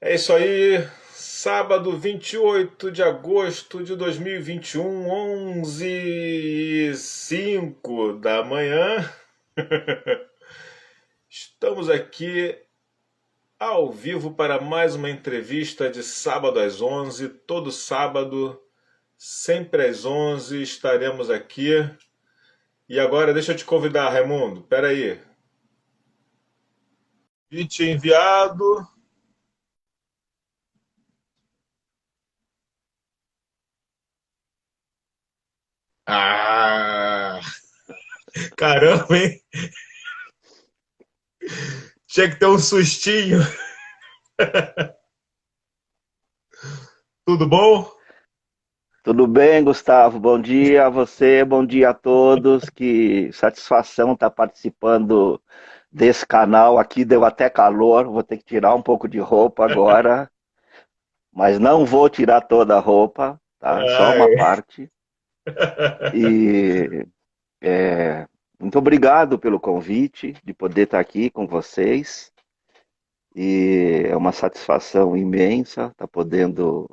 É isso aí, sábado 28 de agosto de 2021, 11h05 da manhã. Estamos aqui ao vivo para mais uma entrevista de sábado às 11. Todo sábado, sempre às 11, estaremos aqui. E agora deixa eu te convidar, Raimundo. Espera aí. Convite enviado. Ah, caramba, hein? Tinha que ter um sustinho. Tudo bom? Tudo bem, Gustavo? Bom dia a você, bom dia a todos. Que satisfação estar participando desse canal aqui. Deu até calor, vou ter que tirar um pouco de roupa agora, mas não vou tirar toda a roupa, tá? Só uma Ai. parte. E é, muito obrigado pelo convite de poder estar aqui com vocês. E é uma satisfação imensa estar podendo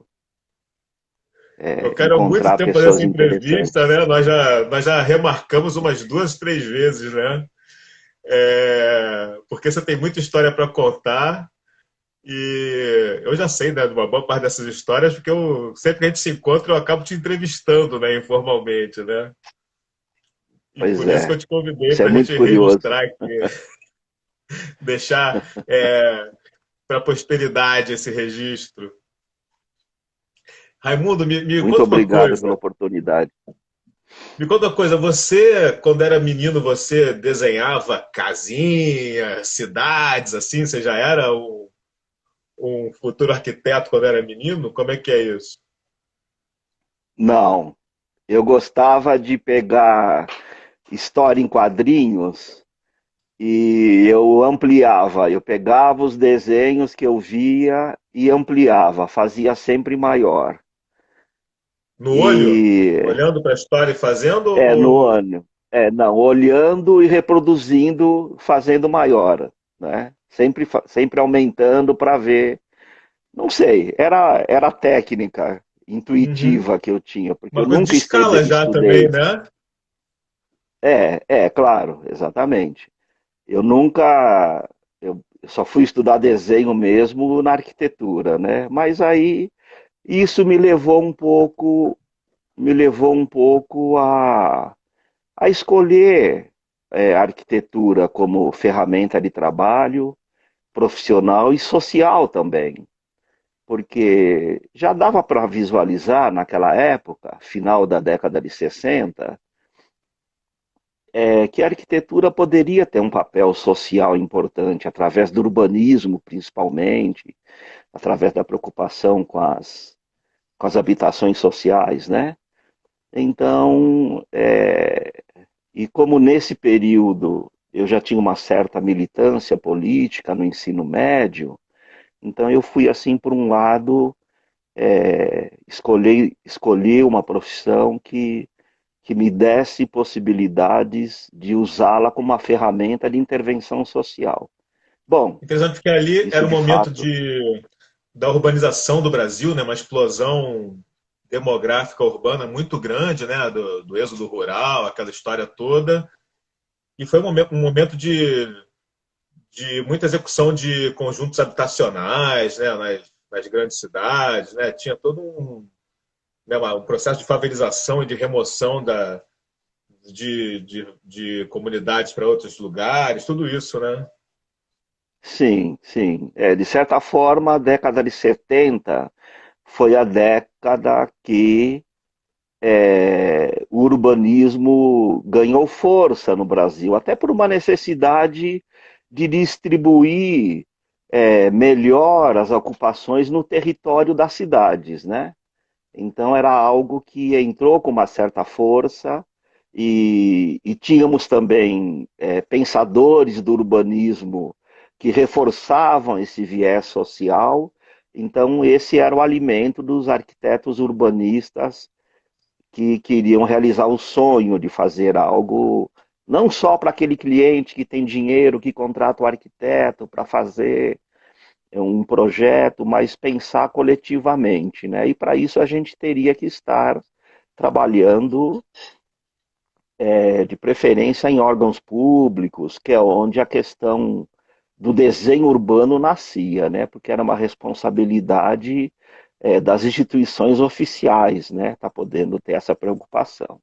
Eu quero há muito encontrar tempo fazer essa pessoas entrevista, interessantes. né? Nós já remarcamos umas duas, três vezes, né? Porque você tem muita história para contar e eu já sei, né, de uma boa parte dessas histórias, porque sempre que a gente se encontra eu acabo te entrevistando, né, informalmente, né? E Pois por isso que é, eu te convidei isso é para a muito gente curioso. registrar aqui, deixar para a posteridade esse registro. Raimundo, me Muito conta uma obrigado pela coisa. oportunidade. Me conta uma coisa, você, quando era menino, você desenhava casinhas, cidades, assim? Você já era um futuro arquiteto quando era menino? Como é que é isso? Não, eu gostava de pegar história em quadrinhos e eu ampliava. Eu pegava os desenhos que eu via e ampliava, fazia sempre maior. No olho? E Olhando para a história e fazendo? no Ou... ano, não, olhando e reproduzindo, fazendo maior, né? Sempre, sempre aumentando para ver. Não sei, era a técnica Uhum. intuitiva que eu tinha, porque eu Uma coisa de nunca escala já também, estudei. né? Claro, exatamente. Eu nunca, eu só fui estudar desenho mesmo na arquitetura, né? Mas aí isso me levou um pouco a escolher a arquitetura como ferramenta de trabalho profissional e social também. Porque já dava para visualizar naquela época, final da década de 60, que a arquitetura poderia ter um papel social importante, através do urbanismo, principalmente, através da preocupação com as habitações sociais, né? Então, e como nesse período eu já tinha uma certa militância política no ensino médio, então eu fui assim por um lado escolher uma profissão que me desse possibilidades de usá-la como uma ferramenta de intervenção social. Bom, Interessante porque ali isso era o de momento fato, da urbanização do Brasil, né? Uma explosão demográfica urbana muito grande, né? Do êxodo rural, aquela história toda. E foi um momento de muita execução de conjuntos habitacionais, né, nas grandes cidades, né, tinha todo um processo de favelização e de remoção de comunidades para outros lugares, tudo isso, né? sim, sim. De certa forma, a década de 70 foi a década que o urbanismo ganhou força no Brasil, até por uma necessidade de distribuir melhor as ocupações no território das cidades, né? Então era algo que entrou com uma certa força e tínhamos também pensadores do urbanismo que reforçavam esse viés social. Então esse era o alimento dos arquitetos urbanistas que queriam realizar o sonho de fazer algo não só para aquele cliente que tem dinheiro, que contrata o arquiteto para fazer, um projeto, mas pensar coletivamente, né? E para isso a gente teria que estar trabalhando, de preferência em órgãos públicos, que é onde a questão do desenho urbano nascia, né? Porque era uma responsabilidade, das instituições oficiais, né? Tá podendo ter essa preocupação.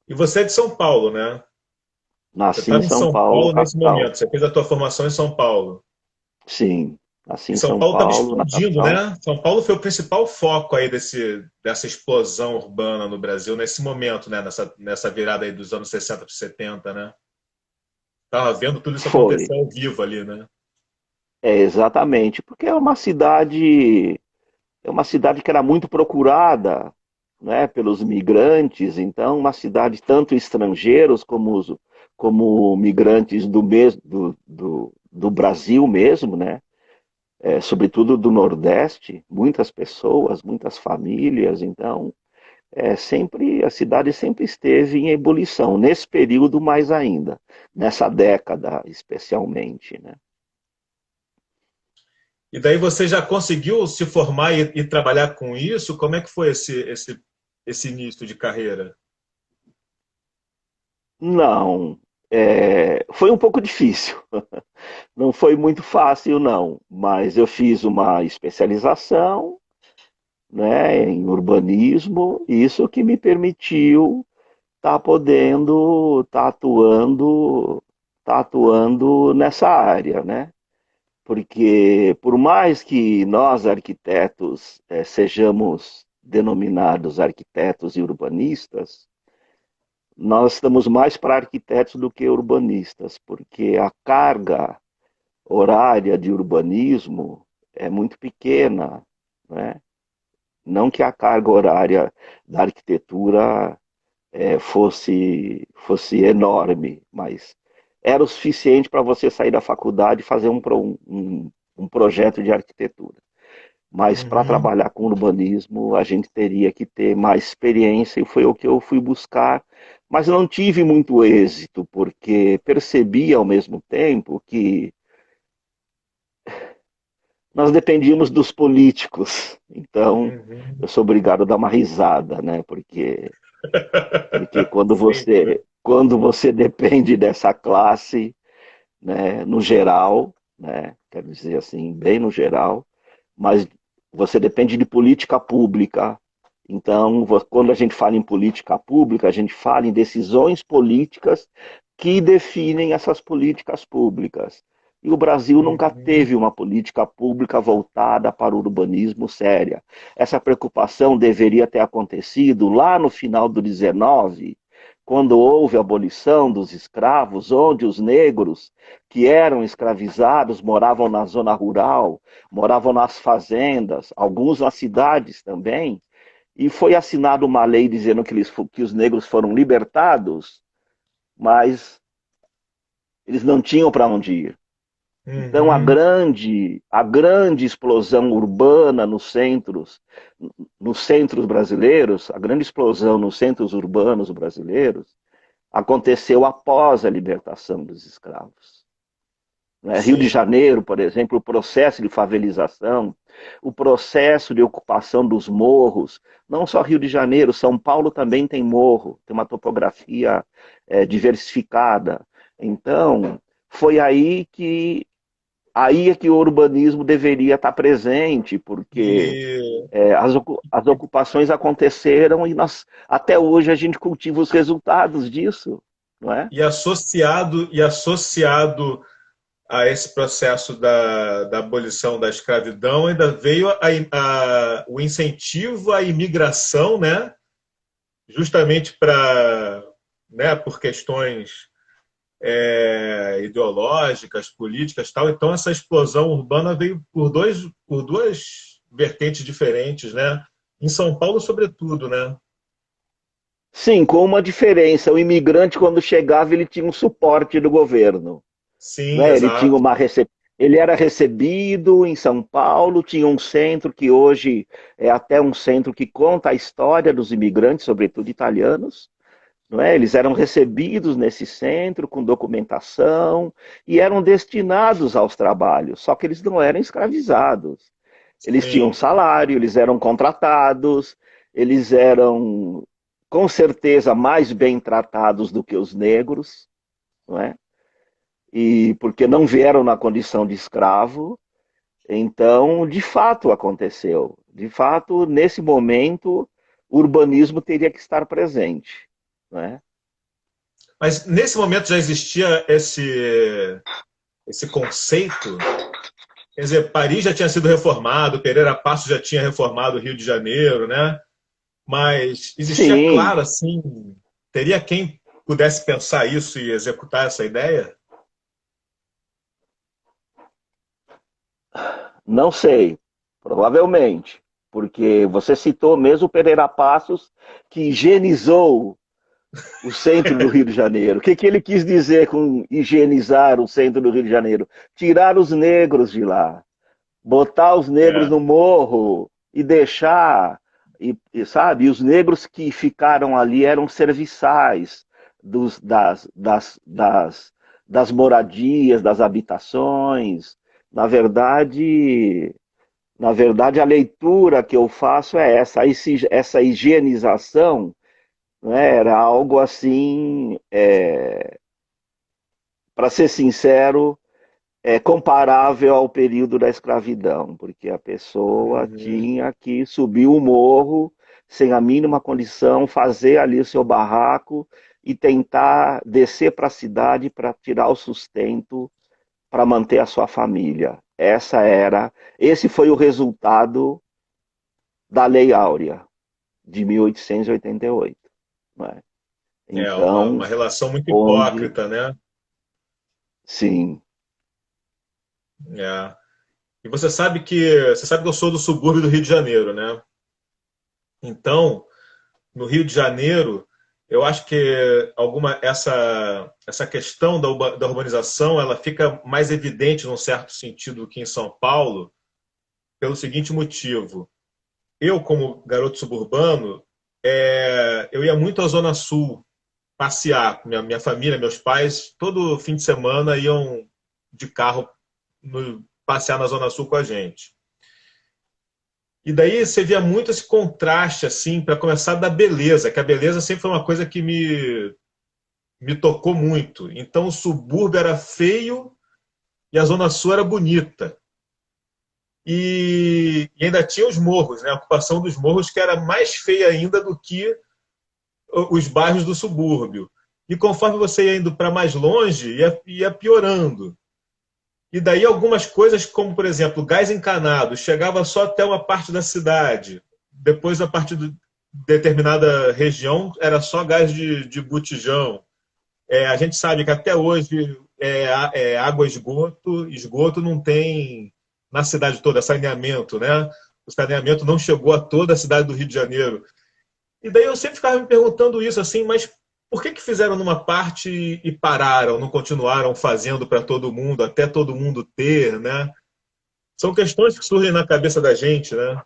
E você é de São Paulo, né? Você Nasci em estava em São São Paulo, Paulo nesse capital. momento. Você fez a tua formação em São Paulo. Sim, nasci E em São São Paulo estava Paulo, na explodindo, capital. né? São Paulo foi o principal foco aí dessa explosão urbana no Brasil nesse momento, né? Nessa virada aí dos anos 60 para 70, né? Tava vendo tudo isso Foi, acontecer ao vivo ali, né? exatamente, porque é uma cidade que era muito procurada, né, pelos migrantes, então uma cidade tanto estrangeiros como migrantes do Brasil mesmo, né, sobretudo do Nordeste, muitas pessoas, muitas famílias, então a cidade sempre esteve em ebulição, nesse período mais ainda, nessa década especialmente, né. E daí você já conseguiu se formar e trabalhar com isso? Como é que foi esse início de carreira? Não, foi um pouco difícil. Não foi muito fácil, não, mas eu fiz uma especialização, né, em urbanismo, isso que me permitiu estar podendo estar atuando nessa área, né? Porque por mais que nós arquitetos sejamos denominados arquitetos e urbanistas, nós estamos mais para arquitetos do que urbanistas, porque a carga horária de urbanismo é muito pequena, né? Não que a carga horária da arquitetura fosse enorme, mas era o suficiente para você sair da faculdade e fazer um projeto de arquitetura. Mas para Uhum. trabalhar com urbanismo, a gente teria que ter mais experiência e foi o que eu fui buscar. Mas não tive muito êxito, porque percebi ao mesmo tempo que nós dependíamos dos políticos. Então, eu Uhum. sou obrigado a dar uma risada, né? Porque quando Sem dúvida. você depende dessa classe, né, no geral, né, quero dizer assim, bem no geral, mas você depende de política pública. Então, quando a gente fala em política pública, a gente fala em decisões políticas que definem essas políticas públicas. E o Brasil nunca Uhum. teve uma política pública voltada para o urbanismo séria. Essa preocupação deveria ter acontecido lá no final do 19, quando houve a abolição dos escravos, onde os negros que eram escravizados moravam na zona rural, moravam nas fazendas, alguns nas cidades também, e foi assinada uma lei dizendo que os negros foram libertados, mas eles não tinham para onde ir. Então, Uhum. a grande explosão urbana nos centros brasileiros, a grande explosão nos centros urbanos brasileiros, aconteceu após a libertação dos escravos. Né? Rio de Sim. Janeiro, por exemplo, o processo de favelização, o processo de ocupação dos morros, não só Rio de Janeiro, São Paulo também tem morro, tem uma topografia diversificada. Então, foi aí é que o urbanismo deveria estar presente, porque E, as ocupações aconteceram e até hoje a gente cultiva os resultados disso, não é? e associado a esse processo da abolição da escravidão, ainda veio o incentivo à imigração, né? Justamente né, por questões ideológicas, políticas, tal. Então essa explosão urbana veio por duas vertentes diferentes, né? Em São Paulo, sobretudo, né? Sim, com uma diferença. O imigrante, quando chegava, ele tinha um suporte do governo. Sim, Né? exato. Ele era recebido em São Paulo, tinha um centro que hoje é até um centro que conta a história dos imigrantes, sobretudo italianos, não é? Eles eram recebidos nesse centro com documentação e eram destinados aos trabalhos, só que eles não eram escravizados. Eles tinham Sim. salário, eles eram contratados, eles eram com certeza mais bem tratados do que os negros, não é? E porque não vieram na condição de escravo, então de fato aconteceu. De fato, nesse momento, o urbanismo teria que estar presente, não é? Mas nesse momento já existia esse conceito? Quer dizer, Paris já tinha sido reformado, Pereira Passos já tinha reformado o Rio de Janeiro, né? Mas existia, Sim, claro, assim, teria quem pudesse pensar isso e executar essa ideia? não sei, provavelmente, porque você citou mesmo o Pereira Passos, que higienizou o centro do Rio de Janeiro. O que, que ele quis dizer com higienizar o centro do Rio de Janeiro? Tirar os negros de lá, botar os negros É, no morro e deixar, sabe, os negros que ficaram ali eram serviçais das moradias, das habitações. Na verdade, na verdade, a leitura que eu faço é essa higienização, né, era algo assim, para ser sincero, comparável ao período da escravidão, porque a pessoa uhum. tinha que subir o morro sem a mínima condição, fazer ali o seu barraco e tentar descer para a cidade para tirar o sustento para manter a sua família. Esse foi o resultado da Lei Áurea de 1888, né? É Então, uma relação muito onde, hipócrita, né? sim, É. E você sabe que eu sou do subúrbio do Rio de Janeiro, né? Então, no Rio de Janeiro, eu acho que essa questão da urbanização ela fica mais evidente num certo sentido que em São Paulo, pelo seguinte motivo. Eu, como garoto suburbano, eu ia muito à Zona Sul passear. Minha família, meus pais, todo fim de semana iam de carro passear na Zona Sul com a gente. E daí você via muito esse contraste, assim, para começar da beleza, que a beleza sempre foi uma coisa que me tocou muito. Então o subúrbio era feio e a Zona Sul era bonita. E ainda tinha os morros, né? A ocupação dos morros que era mais feia ainda do que os bairros do subúrbio. E conforme você ia indo para mais longe, ia piorando. E daí algumas coisas, como por exemplo, o gás encanado, chegava só até uma parte da cidade. Depois, a partir de determinada região, era só gás de botijão. A gente sabe que até hoje água esgoto não tem na cidade toda, saneamento, né? O saneamento não chegou a toda a cidade do Rio de Janeiro. E daí eu sempre ficava me perguntando isso, assim, mas por que fizeram numa parte e pararam, não continuaram fazendo para todo mundo, até todo mundo ter, né? São questões que surgem na cabeça da gente, né?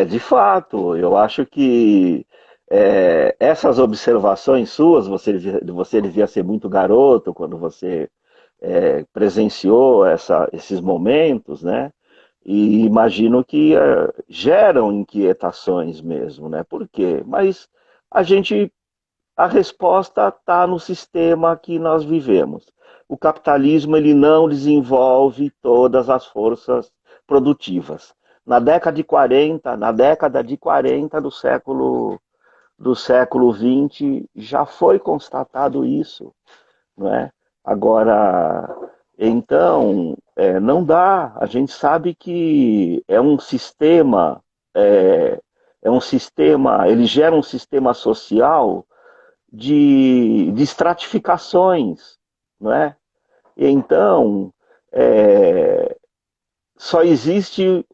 de fato, eu acho que essas observações suas, você devia ser muito garoto quando você presenciou esses momentos, né? E imagino que geram inquietações mesmo, né? Por quê? Mas a gente, a resposta está no sistema que nós vivemos. O capitalismo ele não desenvolve todas as forças produtivas. Na década de 40 do século XX, já foi constatado isso, não é? Agora, então, não dá. A gente sabe que é, ele gera um sistema social de estratificações, não é? E então, é, só existe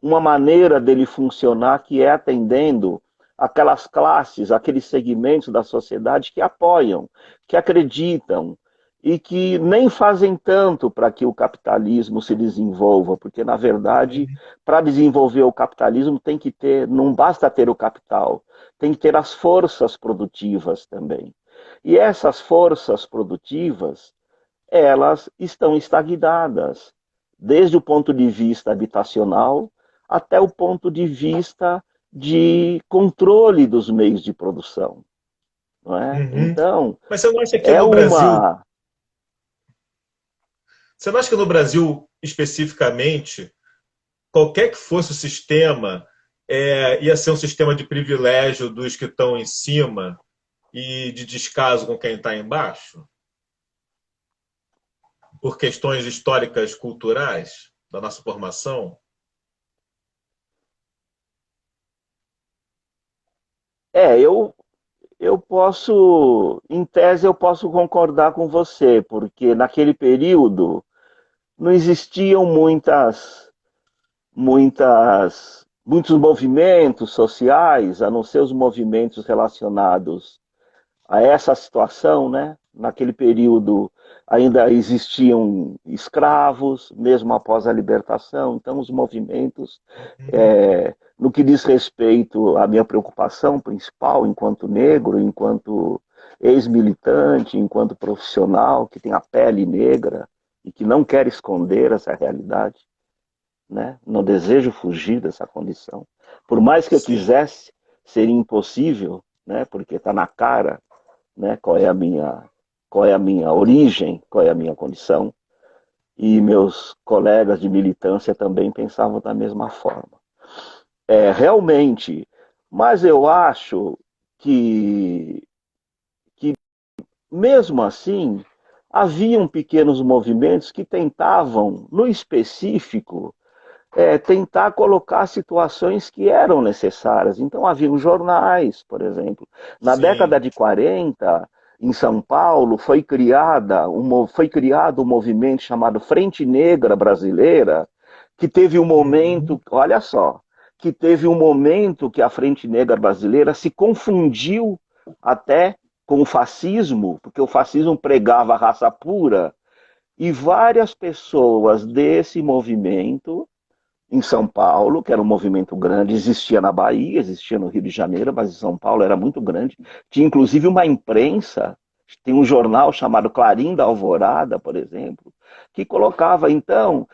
uma maneira dele funcionar que é atendendo aquelas classes, aqueles segmentos da sociedade que apoiam, que acreditam. e que nem fazem tanto para que o capitalismo se desenvolva, porque, na verdade, Uhum. para desenvolver o capitalismo tem que ter, não basta ter o capital, tem que ter as forças produtivas também. E essas forças produtivas, elas estão estagnadas, desde o ponto de vista habitacional até o ponto de vista de controle dos meios de produção, não é? Uhum. Então, Mas você não acha que é no Brasil, uma. você não acha que no Brasil especificamente, qualquer que fosse o sistema, ia ser um sistema de privilégio dos que estão em cima e de descaso com quem está embaixo? Por questões históricas culturais da nossa formação? Eu posso, em tese, eu posso concordar com você, porque naquele período não existiam muitos movimentos sociais, a não ser os movimentos relacionados a essa situação, né? Naquele período ainda existiam escravos, mesmo após a libertação, então os movimentos, Uhum. no que diz respeito à minha preocupação principal enquanto negro, enquanto ex-militante, enquanto profissional que tem a pele negra e que não quer esconder essa realidade, né? Não desejo fugir dessa condição. Por mais que eu Sim, quisesse, seria impossível, né? Porque está na cara, né? Qual é a minha origem, qual é a minha condição. E meus colegas de militância também pensavam da mesma forma. Realmente, mas eu acho que, que mesmo assim, haviam pequenos movimentos que tentavam, no específico, tentar colocar situações que eram necessárias. Então, havia os jornais, por exemplo. Na década sim. de 40, em São Paulo, foi criado um movimento chamado Frente Negra Brasileira, que teve um momento, Uhum. olha só, que teve um momento que a Frente Negra Brasileira se confundiu até com o fascismo, porque o fascismo pregava a raça pura, e várias pessoas desse movimento em São Paulo, que era um movimento grande, existia na Bahia, existia no Rio de Janeiro, mas em São Paulo era muito grande. Tinha inclusive uma imprensa, tem um jornal chamado Clarim da Alvorada, por exemplo, que colocava, então,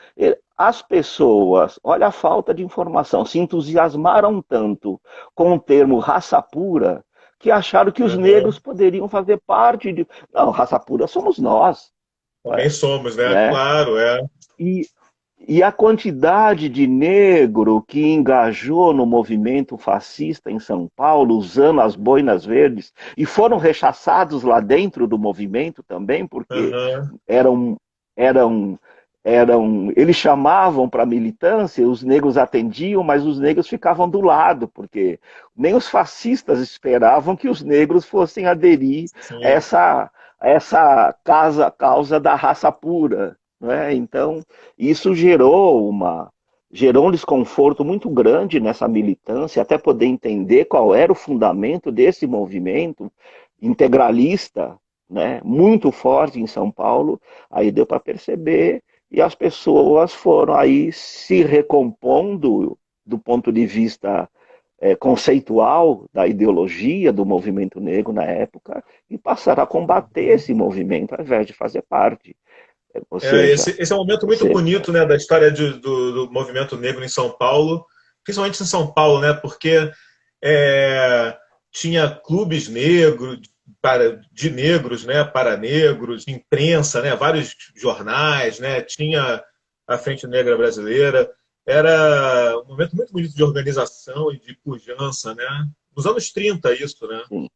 as pessoas, olha a falta de informação, se entusiasmaram tanto com o termo raça pura, que acharam que os negros Uhum. poderiam fazer parte de. Não, raça pura somos nós. Também somos, né? Né? Claro, é. E, e a quantidade de negro que engajou no movimento fascista em São Paulo, usando as boinas verdes, e foram rechaçados lá dentro do movimento também, porque Uhum. eram, eram, eles chamavam para a militância, os negros atendiam, mas os negros ficavam do lado, porque nem os fascistas esperavam que os negros fossem aderir a Sim. essa causa da raça pura. Né? Então, isso gerou um desconforto muito grande nessa militância, até poder entender qual era o fundamento desse movimento integralista, né, muito forte em São Paulo. Aí deu para perceber e as pessoas foram aí se recompondo do ponto de vista conceitual da ideologia do movimento negro na época e passaram a combater esse movimento ao invés de fazer parte. Ou seja, Esse é um momento muito você bonito, né, da história do movimento negro em São Paulo, principalmente em São Paulo, né, porque é, tinha clubes negros de negros, né, para negros, imprensa, né, vários jornais, né, tinha a Frente Negra Brasileira. Era um momento muito bonito de organização e de pujança, né? Nos anos 30 isso, né? sim,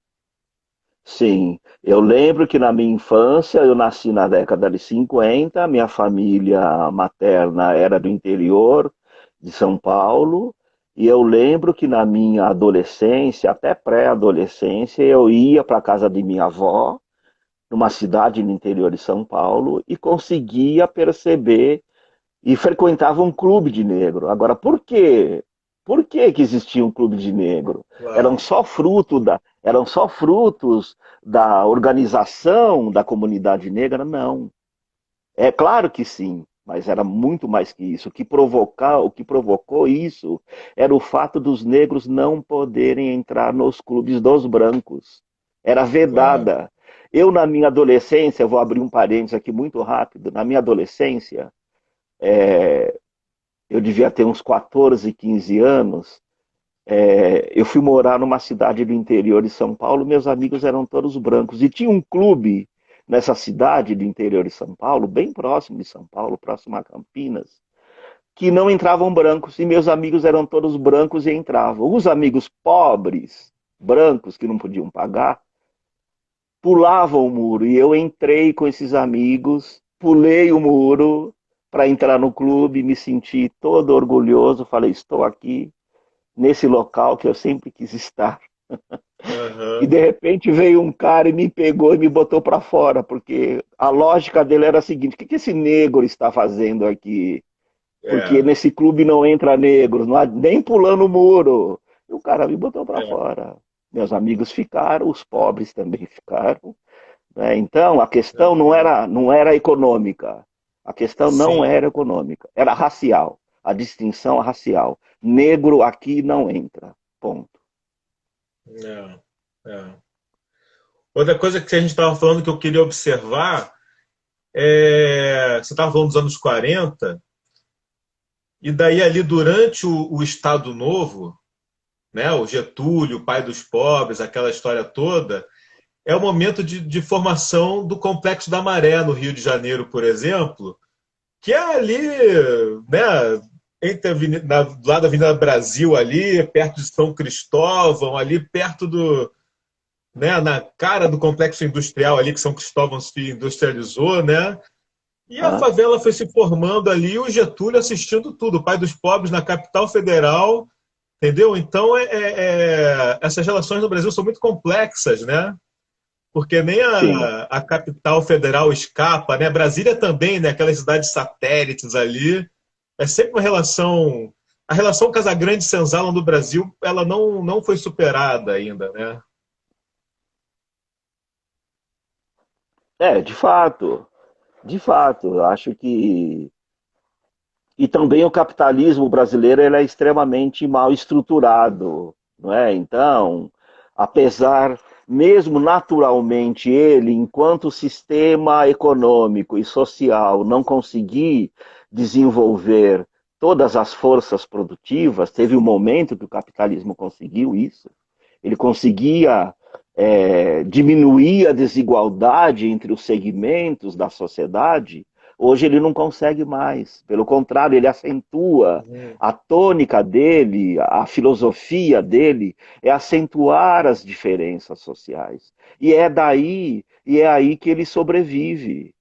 sim, eu lembro que na minha infância, eu nasci na década de 50, minha família materna era do interior de São Paulo, e eu lembro que na minha adolescência, até pré-adolescência, eu ia para a casa de minha avó, numa cidade no interior de São Paulo, e conseguia perceber e frequentava um clube de negro. Agora, por quê? Por que existia um clube de negro? Eram Claro. só fruto da, Eram só frutos da organização da comunidade negra? Não. É claro que sim, mas era muito mais que isso. O que provocou isso era o fato dos negros não poderem entrar nos clubes dos brancos. Era Claro. vedada. Eu, na minha adolescência, vou abrir um parênteses aqui muito rápido, na minha adolescência, eu devia ter uns 14, 15 anos, eu fui morar numa cidade do interior de São Paulo, meus amigos eram todos brancos. E tinha um clube nessa cidade do interior de São Paulo, bem próximo de São Paulo, próximo a Campinas, que não entravam brancos. E meus amigos eram todos brancos e entravam. Os amigos pobres, brancos, que não podiam pagar, pulavam o muro. E eu entrei com esses amigos, pulei o muro para entrar no clube, me senti todo orgulhoso. Falei, estou aqui nesse local que eu sempre quis estar. E Aham. de repente veio um cara e me pegou e me botou para fora, porque a lógica dele era a seguinte: o que esse negro está fazendo aqui? Porque É, nesse clube não entra negros, não há, nem pulando o muro. E o cara me botou para é. fora. Meus amigos ficaram, os pobres também ficaram. Né? Então a questão Aham. não era econômica. A questão não Sim. era econômica, era racial. A distinção racial. Negro aqui não entra. Ponto. É, é. Outra coisa que a gente estava falando que eu queria observar você estava falando dos anos 40 e daí ali durante o Estado Novo, né, o Getúlio, o pai dos pobres, aquela história toda, é o momento de formação do Complexo da Maré no Rio de Janeiro, por exemplo, que é ali, né, entre do lado da Avenida Brasil ali, perto de São Cristóvão, ali perto né, na cara do complexo industrial ali que São Cristóvão se industrializou, né? E a Ah, favela foi se formando ali, o Getúlio assistindo tudo, o pai dos pobres na capital federal, entendeu? Então, essas relações no Brasil são muito complexas, né? Porque nem sim. a capital federal escapa, né? Brasília também, né? Aquelas cidades satélites ali. É sempre uma relação. A relação Casagrande-Senzala no Brasil, ela não foi superada ainda, né? De fato. De fato, eu acho que. E também o capitalismo brasileiro ele é extremamente mal estruturado, não é? Então, apesar, mesmo naturalmente, ele, enquanto sistema econômico e social, não conseguir desenvolver todas as forças produtivas, teve um momento que o capitalismo conseguiu isso, ele conseguia diminuir a desigualdade entre os segmentos da sociedade. Hoje ele não consegue mais. Pelo contrário, ele acentua. Uhum. A tônica dele, a filosofia dele é acentuar as diferenças sociais. E é aí que ele sobrevive.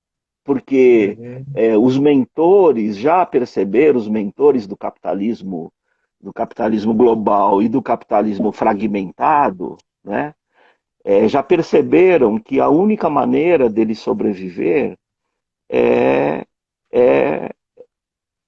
Porque Uhum. os mentores já perceberam, os mentores do capitalismo global e do capitalismo fragmentado, né? Já perceberam que a única maneira dele sobreviver é, é,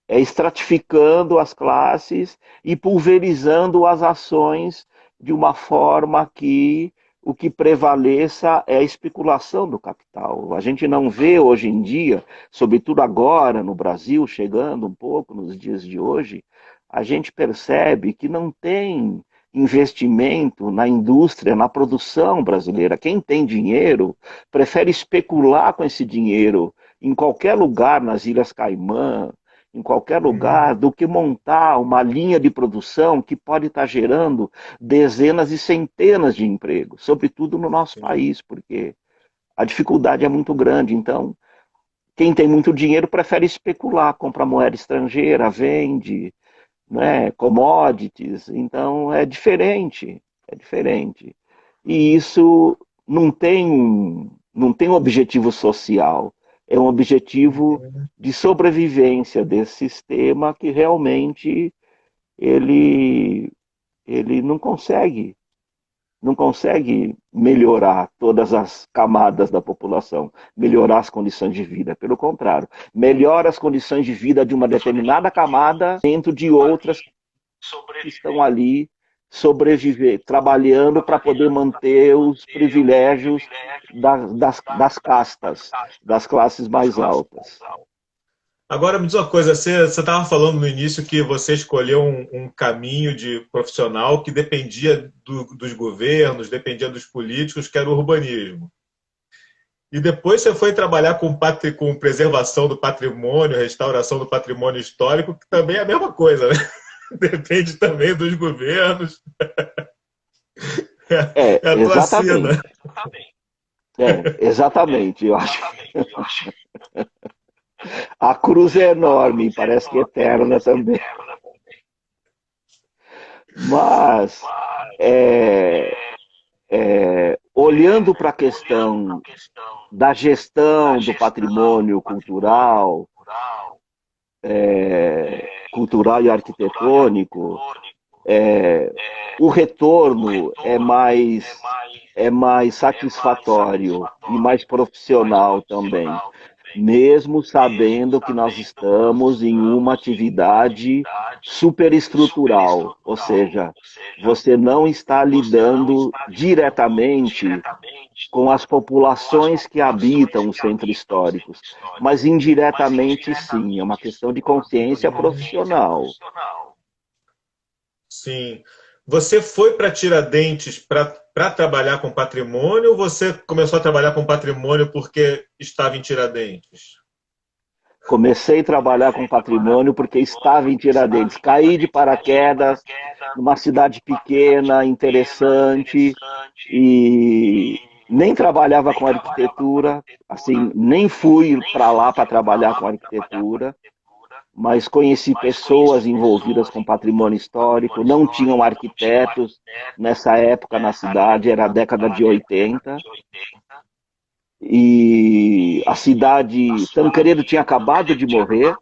é estratificando as classes e pulverizando as ações de uma forma que o que prevaleça é a especulação do capital. A gente não vê hoje em dia, sobretudo agora no Brasil, chegando um pouco nos dias de hoje, a gente percebe que não tem investimento na indústria, na produção brasileira. Quem tem dinheiro prefere especular com esse dinheiro em qualquer lugar, nas Ilhas Caimã, em qualquer lugar, Uhum. do que montar uma linha de produção que pode estar gerando dezenas e centenas de empregos, sobretudo no nosso Sim. país, porque a dificuldade é muito grande. Então, quem tem muito dinheiro prefere especular, compra moeda estrangeira, vende, né, commodities. Então, é diferente, é diferente. E isso não tem um objetivo social, é um objetivo Uhum. de sobrevivência desse sistema que realmente ele, ele não consegue melhorar todas as camadas da população, melhorar as condições de vida. Pelo contrário, melhora as condições de vida de uma determinada camada dentro de outras que estão ali sobreviver, trabalhando para poder manter os privilégios das castas, das classes mais altas. Agora me diz uma coisa, você estava falando no início que você escolheu um caminho de profissional que dependia dos governos, dependia dos políticos, que era o urbanismo. E depois você foi trabalhar com preservação do patrimônio, restauração do patrimônio histórico, que também é a mesma coisa, né? Depende também dos governos. É a tua Exatamente. sina. Exatamente. Eu acho que a cruz é enorme, parece que é eterna também. Mas, é, olhando para a questão da gestão do patrimônio cultural e arquitetônico, o retorno é mais satisfatório e mais profissional também, mesmo sabendo que nós estamos em uma atividade superestrutural, ou seja, você não está lidando diretamente com as populações que habitam os centros históricos, mas indiretamente sim, é uma questão de consciência profissional. Sim. Você foi para Tiradentes para trabalhar com patrimônio ou você começou a trabalhar com patrimônio porque estava em Tiradentes? Comecei a trabalhar com patrimônio porque estava em Tiradentes. Caí de paraquedas numa cidade pequena, interessante, e nem trabalhava com arquitetura, assim, nem fui para lá para trabalhar com arquitetura, mas conheci pessoas envolvidas com patrimônio histórico, não tinham arquitetos nessa época na cidade, era a década de 80. E a cidade, Tancredo tinha acabado de morrer,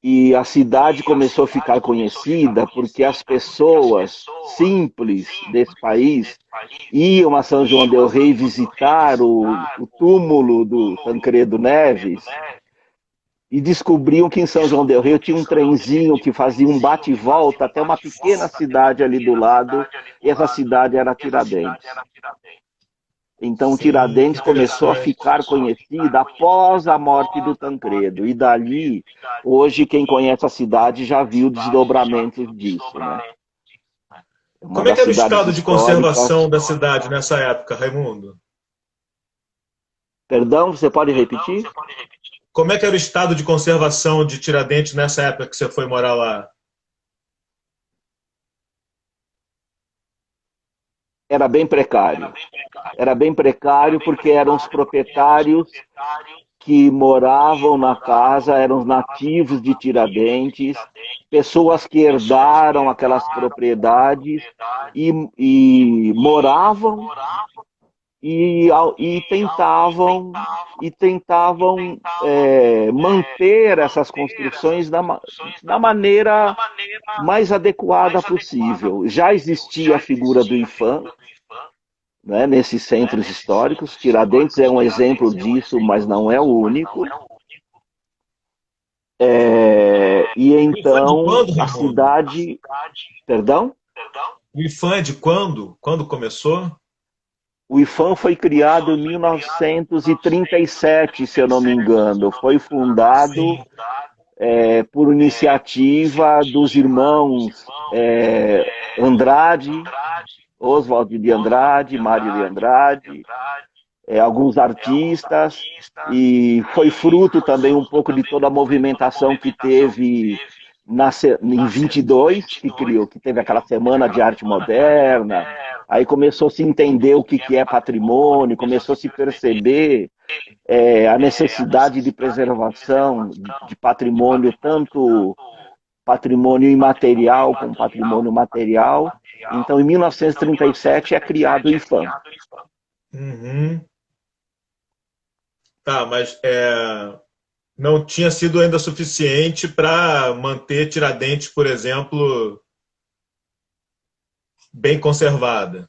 e a cidade começou a ficar conhecida porque as pessoas simples desse país iam a São João del Rei visitar o túmulo do Tancredo Neves e descobriam que em São João del Rei tinha um trenzinho que fazia um bate e volta até uma pequena cidade ali do lado, e essa cidade era Tiradentes. Então, Sim, que Tiradentes começou a interessante. ficar conhecida após a morte do Tancredo. E dali, hoje, quem conhece a cidade já viu desdobramentos disso, né? É uma Como é das que era o cidades estado de históricas. conservação da cidade nessa época, Raimundo? Perdão, você pode repetir? Como é que era o estado de conservação de Tiradentes nessa época que você foi morar lá? Era bem precário. Era bem precário porque eram os proprietários que moravam na casa, eram os nativos de Tiradentes, pessoas que herdaram aquelas propriedades e moravam e tentavam manter essas construções da maneira mais adequada possível. Já existia a figura do IFAM, né, nesses centros históricos. Tiradentes é um exemplo disso, mas não é o único. E O IFAM é de então quando, a Raimundo? cidade. Perdão? O IFAM é de quando? Quando começou? O IFAM foi criado em 1937, se eu não me engano. Foi fundado Sim. por iniciativa dos irmãos Andrade, Oswald de Andrade, Mário de Andrade, alguns artistas, e foi fruto também um pouco de toda a movimentação que teve em 22, que teve aquela semana de arte moderna. Aí começou a se entender o que é patrimônio, começou a se perceber a necessidade de preservação de patrimônio, tanto patrimônio imaterial como patrimônio material. Então, em 1937 é criado o IFAM. Uhum. Tá, mas não tinha sido ainda suficiente para manter Tiradentes, por exemplo, bem conservada.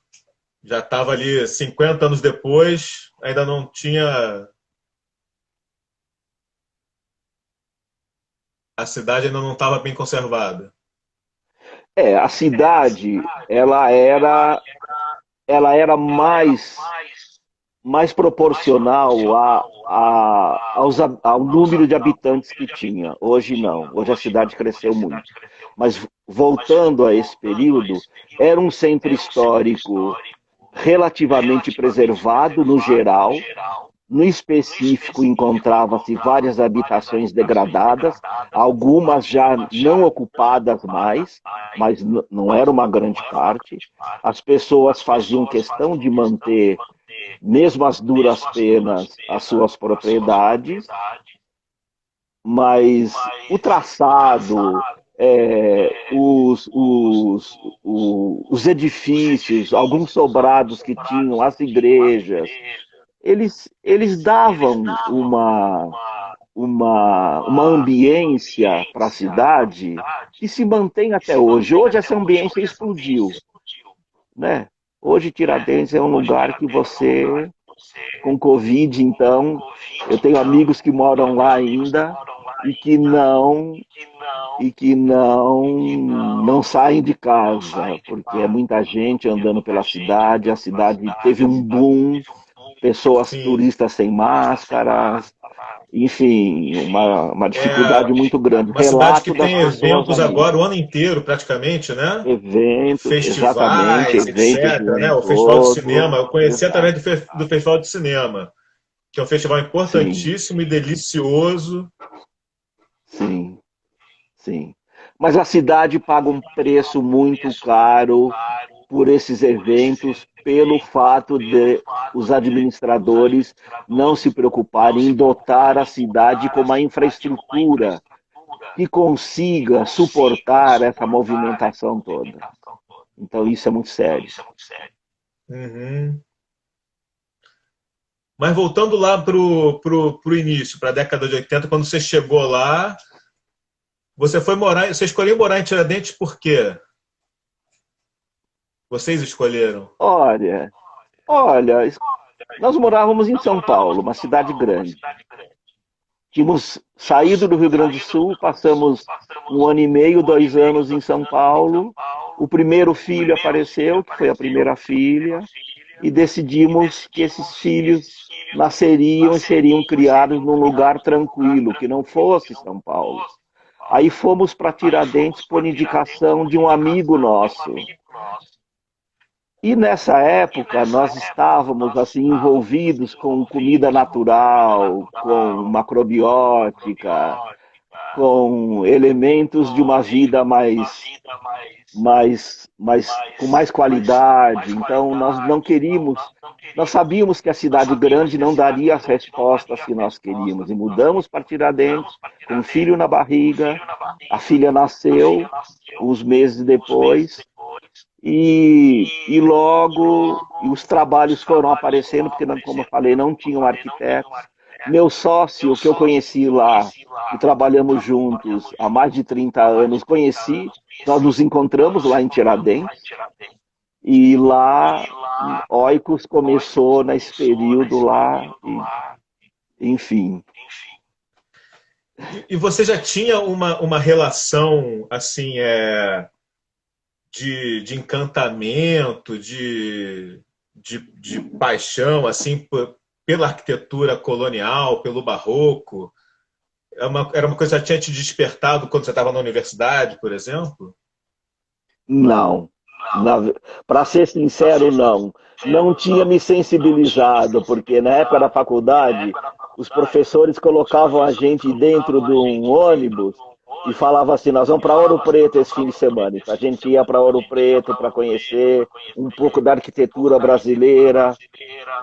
Já estava ali 50 anos depois, ainda não tinha. A cidade ainda não estava bem conservada. A cidade, ela era mais proporcional ao número de habitantes que tinha. Hoje não, hoje a cidade cresceu muito. Mas voltando a esse período, era um centro histórico relativamente preservado no geral. No específico, encontrava-se várias habitações degradadas, algumas já não ocupadas mais, mas não era uma grande parte. As pessoas faziam questão de manter, mesmo às duras penas, as suas propriedades, mas o traçado, os edifícios, alguns sobrados que tinham, as igrejas, eles davam uma ambiência para a cidade que se mantém até hoje. Hoje essa ambiência explodiu, né? Hoje Tiradentes é um lugar que você, com Covid, então, eu tenho amigos que moram lá ainda e que não saem de casa, porque é muita gente andando pela cidade, a cidade teve um boom, pessoas Sim. turistas sem máscaras, enfim, uma dificuldade muito grande. Uma cidade que Relato das tem pessoas eventos ali. agora o ano inteiro, praticamente, né? Eventos, exatamente, Festivais, eventos etc., o né? ano O Festival de todo. Cinema, eu conheci através Exato. do Festival de Cinema, que é um festival Sim, importantíssimo e delicioso. sim, sim. Mas a cidade paga um preço muito caro por esses eventos, pelo fato de os administradores não se preocuparem em dotar a cidade com uma infraestrutura que consiga suportar essa movimentação toda. Então, isso é muito sério. Uhum. Mas voltando lá pro início, para a década de 80, quando você chegou lá, você escolheu morar em Tiradentes por quê? Vocês escolheram? Olha, olha, nós morávamos em São Paulo, uma cidade grande. Tínhamos saído do Rio Grande do Sul, passamos 1 ano e meio, 2 anos em São Paulo. O primeiro filho apareceu, que foi a primeira filha, e decidimos que esses filhos nasceriam e seriam criados num lugar tranquilo, que não fosse São Paulo. Aí fomos para Tiradentes por indicação de um amigo nosso. E nessa época nós estávamos assim envolvidos com comida natural, com macrobiótica, com elementos de uma vida com mais qualidade. Então nós não queríamos, nós sabíamos que a cidade grande não daria as respostas que nós queríamos e mudamos para Tiradentes com um filho na barriga. A filha nasceu uns meses depois. E logo os trabalhos foram aparecendo, porque, como eu falei, não tinham arquitetos. Meu sócio, que eu conheci lá, e trabalhamos juntos há mais de 30 anos, nós nos encontramos lá em Tiradentes, e lá Oikos começou nesse período lá, enfim. E você já tinha uma relação assim de encantamento, de paixão assim pela arquitetura colonial, pelo barroco? Era uma coisa que já tinha te despertado quando você estava na universidade, por exemplo? Não. Para ser sincero, não. Não tinha me sensibilizado, porque na época da faculdade, os professores colocavam a gente dentro de um ônibus e falavam assim: nós vamos para Ouro Preto esse fim de semana. Então, a gente ia para Ouro Preto para conhecer um pouco da arquitetura brasileira,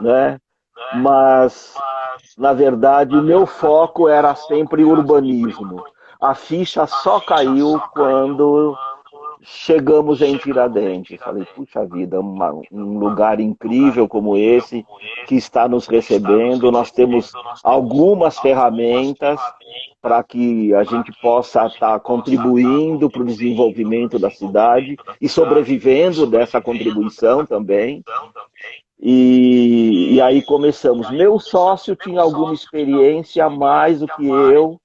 né? Mas, na verdade, o meu foco era sempre urbanismo. A ficha só caiu quando chegamos em Tiradentes. Falei, puxa vida, um lugar incrível como esse que está nos recebendo. Nós temos algumas ferramentas para que a gente possa estar contribuindo para o desenvolvimento da cidade e sobrevivendo dessa contribuição também. E aí começamos. Meu sócio tinha alguma experiência a mais do que eu.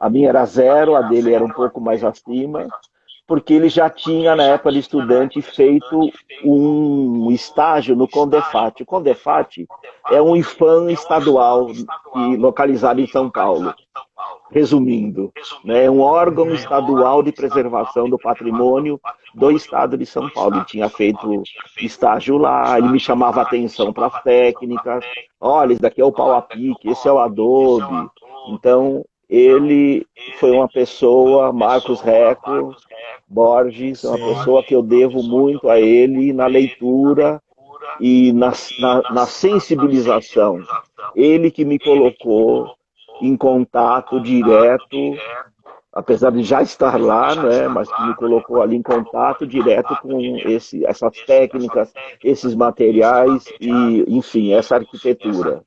A minha era zero, a dele era um pouco mais acima. porque ele já tinha, na época de estudante, feito um estágio no CONDEFAT. O CONDEFAT é um IPHAN estadual localizado em São Paulo, resumindo, né? É um órgão estadual de preservação do patrimônio do estado de São Paulo. Ele tinha feito estágio lá, ele me chamava a atenção para as técnicas. Olha, esse daqui é o pau a pique, esse é o adobe. Então, ele foi uma pessoa, Marcos Reco Borges, uma Sim. pessoa que eu devo muito a ele na leitura e na sensibilização. Ele que me colocou em contato direto, apesar de já estar lá, né, mas que me colocou ali em contato direto com essas técnicas, esses materiais e, enfim, essa arquitetura.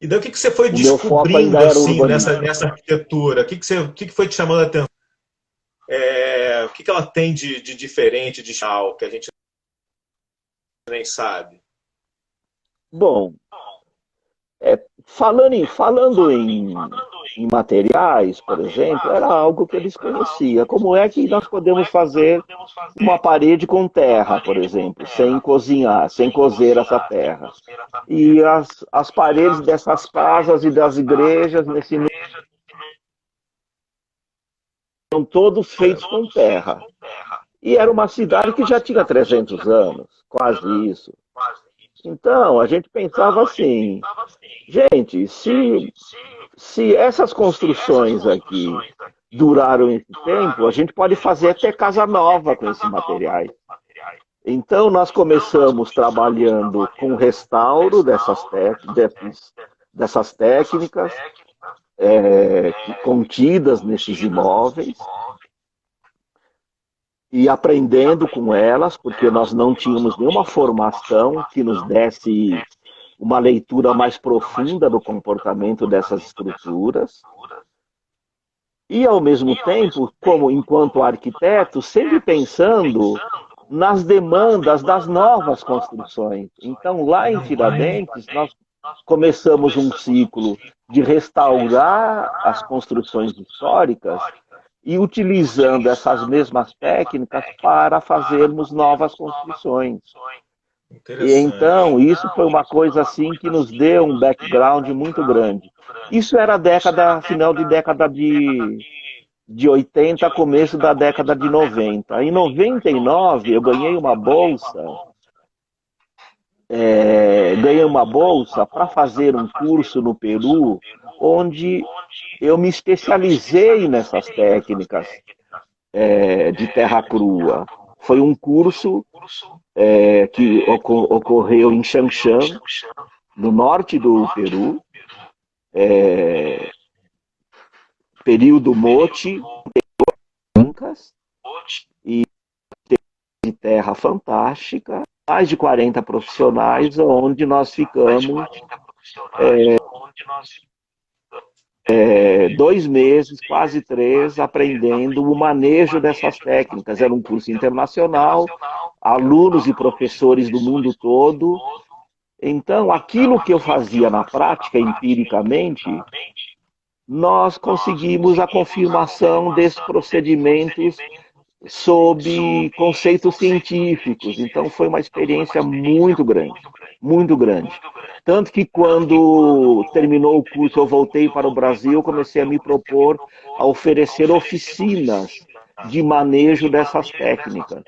E daí o que você foi O meu foco ainda descobrindo era assim urbanismo. nessa arquitetura? O que foi te chamando a atenção? O que ela tem de diferente, de especial, que a gente nem sabe? Bom, falando em materiais, por exemplo, era algo que eu desconhecia. Como é que nós podemos fazer uma parede com terra, por exemplo, sem cozinhar, sem cozer essa terra? E as paredes dessas casas e das igrejas nesse são todos feitos com terra. E era uma cidade que já tinha 300 anos, quase isso. Então, a gente pensava assim, gente, se essas construções aqui duraram esse tempo, a gente pode fazer até casa nova com esses materiais. Então, nós começamos trabalhando com restauro dessas técnicas contidas nesses imóveis e aprendendo com elas, porque nós não tínhamos nenhuma formação que nos desse uma leitura mais profunda do comportamento dessas estruturas. E, ao mesmo tempo, como enquanto arquiteto, sempre pensando nas demandas das novas construções. Então, lá em Tiradentes, nós começamos um ciclo de restaurar as construções históricas e utilizando essas mesmas técnicas para fazermos novas construções. E então, isso foi uma coisa assim que nos deu um background muito grande. Isso era final de década de 80, começo da década de 90. Em 99, eu ganhei uma bolsa para fazer um curso no Peru, onde eu me especializei nessas técnicas de terra crua. Foi um curso que ocorreu em Xanxan, no norte do Peru, período Moche, e de terra fantástica, mais de 40 profissionais, onde nós ficamos 2 meses, quase 3, aprendendo o manejo dessas técnicas. Era um curso internacional, alunos e professores do mundo todo. Então, aquilo que eu fazia na prática, empiricamente, nós conseguimos a confirmação desses procedimentos sob conceitos científicos. Então, foi uma experiência muito grande, muito grande. Tanto que quando terminou o curso, eu voltei para o Brasil, comecei a me propor a oferecer oficinas de manejo dessas técnicas,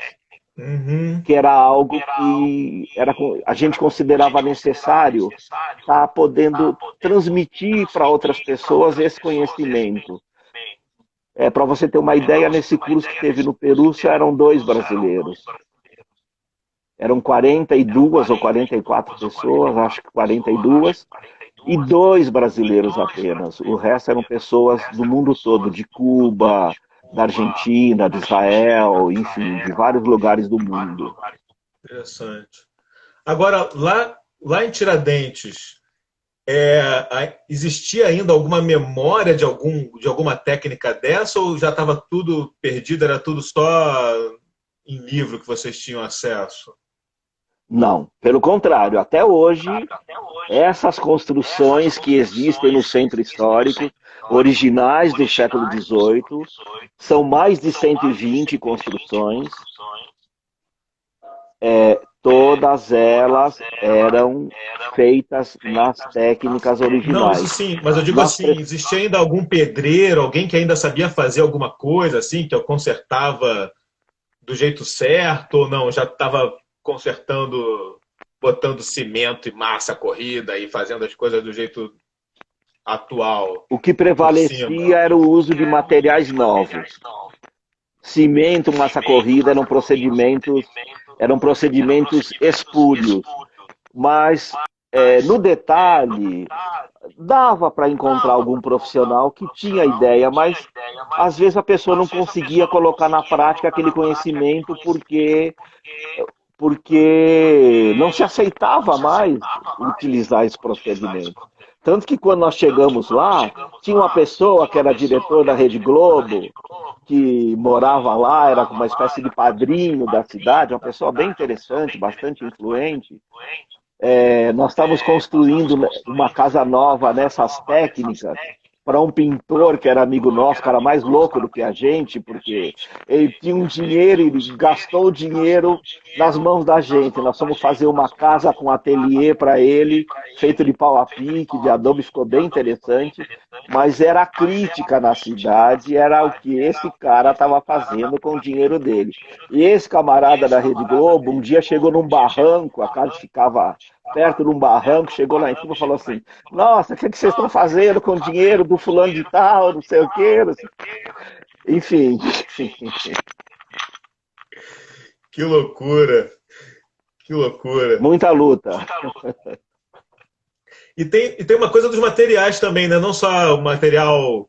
que era algo que a gente considerava necessário estar podendo transmitir para outras pessoas esse conhecimento. Para você ter uma ideia, nesse curso que teve no Peru, só eram 2 brasileiros. Eram 42 ou 44 pessoas, acho que 42, e 2 brasileiros apenas. O resto eram pessoas do mundo todo, de Cuba, da Argentina, de Israel, enfim, de vários lugares do mundo. Interessante. Agora, lá em Tiradentes, existia ainda alguma memória de alguma técnica dessa ou já estava tudo perdido, era tudo só em livro que vocês tinham acesso? Não, pelo contrário, até hoje, essas construções que existem no centro histórico, originais do século XVIII, são mais de 120 construções, todas elas eram feitas nas técnicas Não, isso originais. sim, mas eu digo assim, existia ainda algum pedreiro, alguém que ainda sabia fazer alguma coisa assim, que eu consertava do jeito certo ou não? Já estava consertando, botando cimento e massa corrida e fazendo as coisas do jeito atual, O que por cima. prevalecia era o uso de materiais novos. Cimento, massa corrida eram procedimentos espúrios, mas no detalhe dava para encontrar algum profissional que tinha ideia, mas às vezes a pessoa não conseguia colocar na prática aquele conhecimento porque não se aceitava mais utilizar esse procedimento. Tanto que quando nós chegamos lá, tinha uma pessoa que era diretor da Rede Globo, que morava lá, era uma espécie de padrinho da cidade, uma pessoa bem interessante, bastante influente. Nós estávamos construindo uma casa nova nessas técnicas para um pintor que era amigo nosso, cara mais louco do que a gente, porque ele tinha um dinheiro e ele gastou o dinheiro nas mãos da gente. Nós fomos fazer uma casa com ateliê para ele, feito de pau a pique, de adobe, ficou bem interessante, mas era a crítica na cidade, era o que esse cara estava fazendo com o dinheiro dele. E esse camarada da Rede Globo, um dia chegou num barranco, a casa ficava perto de um barranco, chegou lá em cima e falou assim: nossa, o que vocês estão fazendo com o dinheiro do fulano de tal, não sei o quê, não sei... Enfim. Que loucura, que loucura. Muita luta. E tem uma coisa dos materiais também, né? Não só o material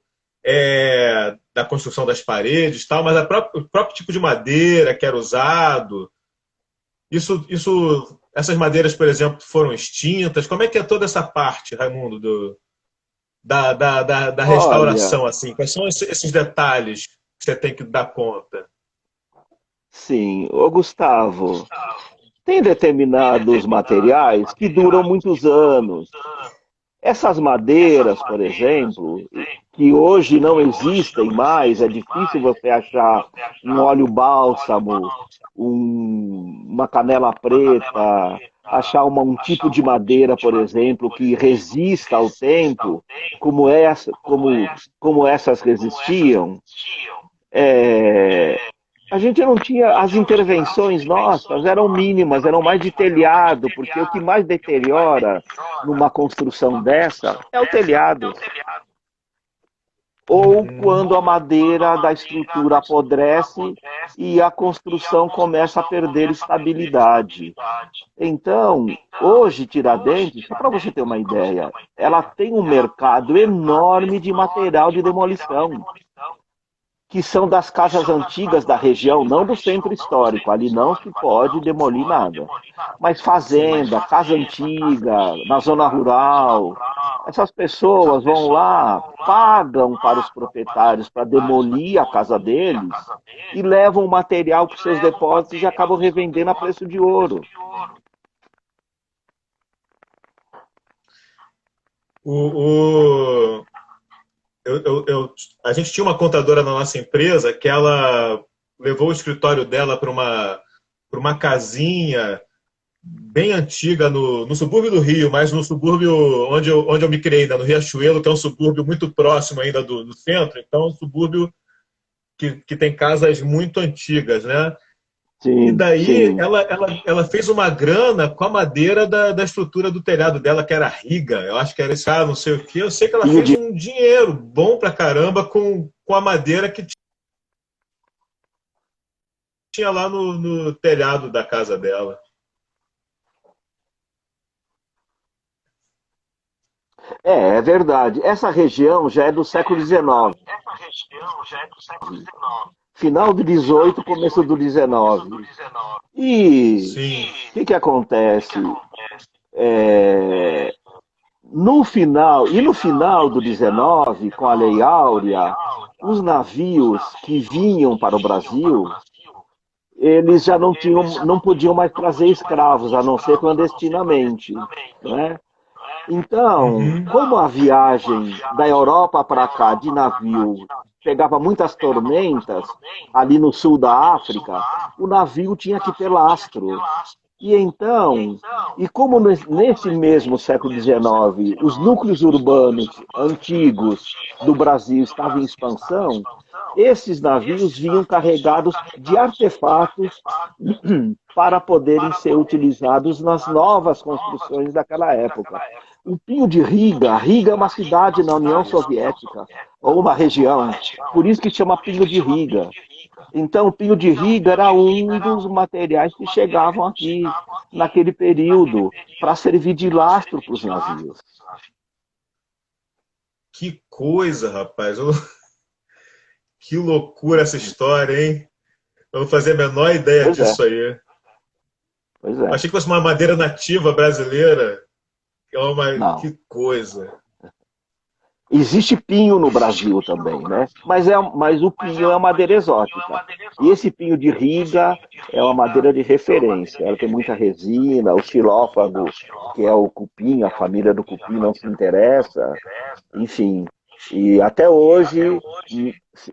da construção das paredes, tal, mas o próprio tipo de madeira que era usado. Essas madeiras, por exemplo, foram extintas. Como é que é toda essa parte, Raimundo, da Olha, restauração, assim? Quais são esses detalhes que você tem que dar conta? sim, ô Gustavo, tem determinados materiais que duram muitos anos. Essas madeiras, por exemplo, que hoje não existem mais, é difícil você achar um óleo bálsamo, uma canela preta, achar um tipo de madeira, por exemplo, que resista ao tempo, como essas resistiam. É, a gente não tinha, as intervenções nossas eram mínimas, eram mais de telhado, porque o que mais deteriora numa construção dessa é o telhado. Ou Uhum. quando a madeira da estrutura apodrece e a construção começa a perder estabilidade. Então, hoje, Tiradentes, só para você ter uma ideia, ela tem um mercado enorme de material de demolição, que são das casas antigas da região, não do centro histórico. Ali não se pode demolir nada. Mas Sim. fazenda, casa antiga, na zona rural, essas pessoas vão lá, pagam para os proprietários para demolir a casa deles e levam o material para os seus depósitos e acabam revendendo a preço de ouro. O, o, a gente tinha uma contadora na nossa empresa que ela levou o escritório dela para uma casinha bem antiga no subúrbio do Rio, mas no subúrbio onde eu me criei, ainda no Riachuelo, que é um subúrbio muito próximo ainda do centro, então é um subúrbio que tem casas muito antigas, né? E Sim, daí sim. ela fez uma grana com a madeira da estrutura do telhado dela, que era riga. Eu acho que era isso, não sei o quê. Eu sei que ela E o fez um dinheiro bom pra caramba com a madeira que tinha lá no telhado da casa dela. é verdade. Essa região já é do século XIX. Final do XVIII, começo do XIX. E Sim. o que acontece? É, no final do XIX, com a Lei Áurea, os navios que vinham para o Brasil, eles já não tinham, não podiam mais trazer escravos, a não ser clandestinamente, né? Então, Uhum. como a viagem da Europa para cá de navio pegava muitas tormentas ali no sul da África, o navio tinha que ter lastro. E então, e como nesse mesmo século XIX, os núcleos urbanos antigos do Brasil estavam em expansão, esses navios vinham carregados de artefatos para poderem ser utilizados nas novas construções daquela época. O Pinho de Riga, Riga é uma cidade na União Soviética, ou uma região, por isso que chama Pinho de Riga. Então, o Pinho de Riga era um dos materiais que chegavam aqui naquele período para servir de lastro para os navios. Que coisa, rapaz. Que loucura essa história, hein? Eu não fazia a menor ideia Pois é, disso aí. pois é. Achei que fosse uma madeira nativa brasileira. Não. Que coisa. Existe pinho no Brasil também, né? Mas o pinho é uma madeira exótica. E esse pinho de Riga é uma madeira de referência. Ela tem muita resina, o xilófago, que é o cupim, a família do cupim não se interessa, enfim. E até hoje,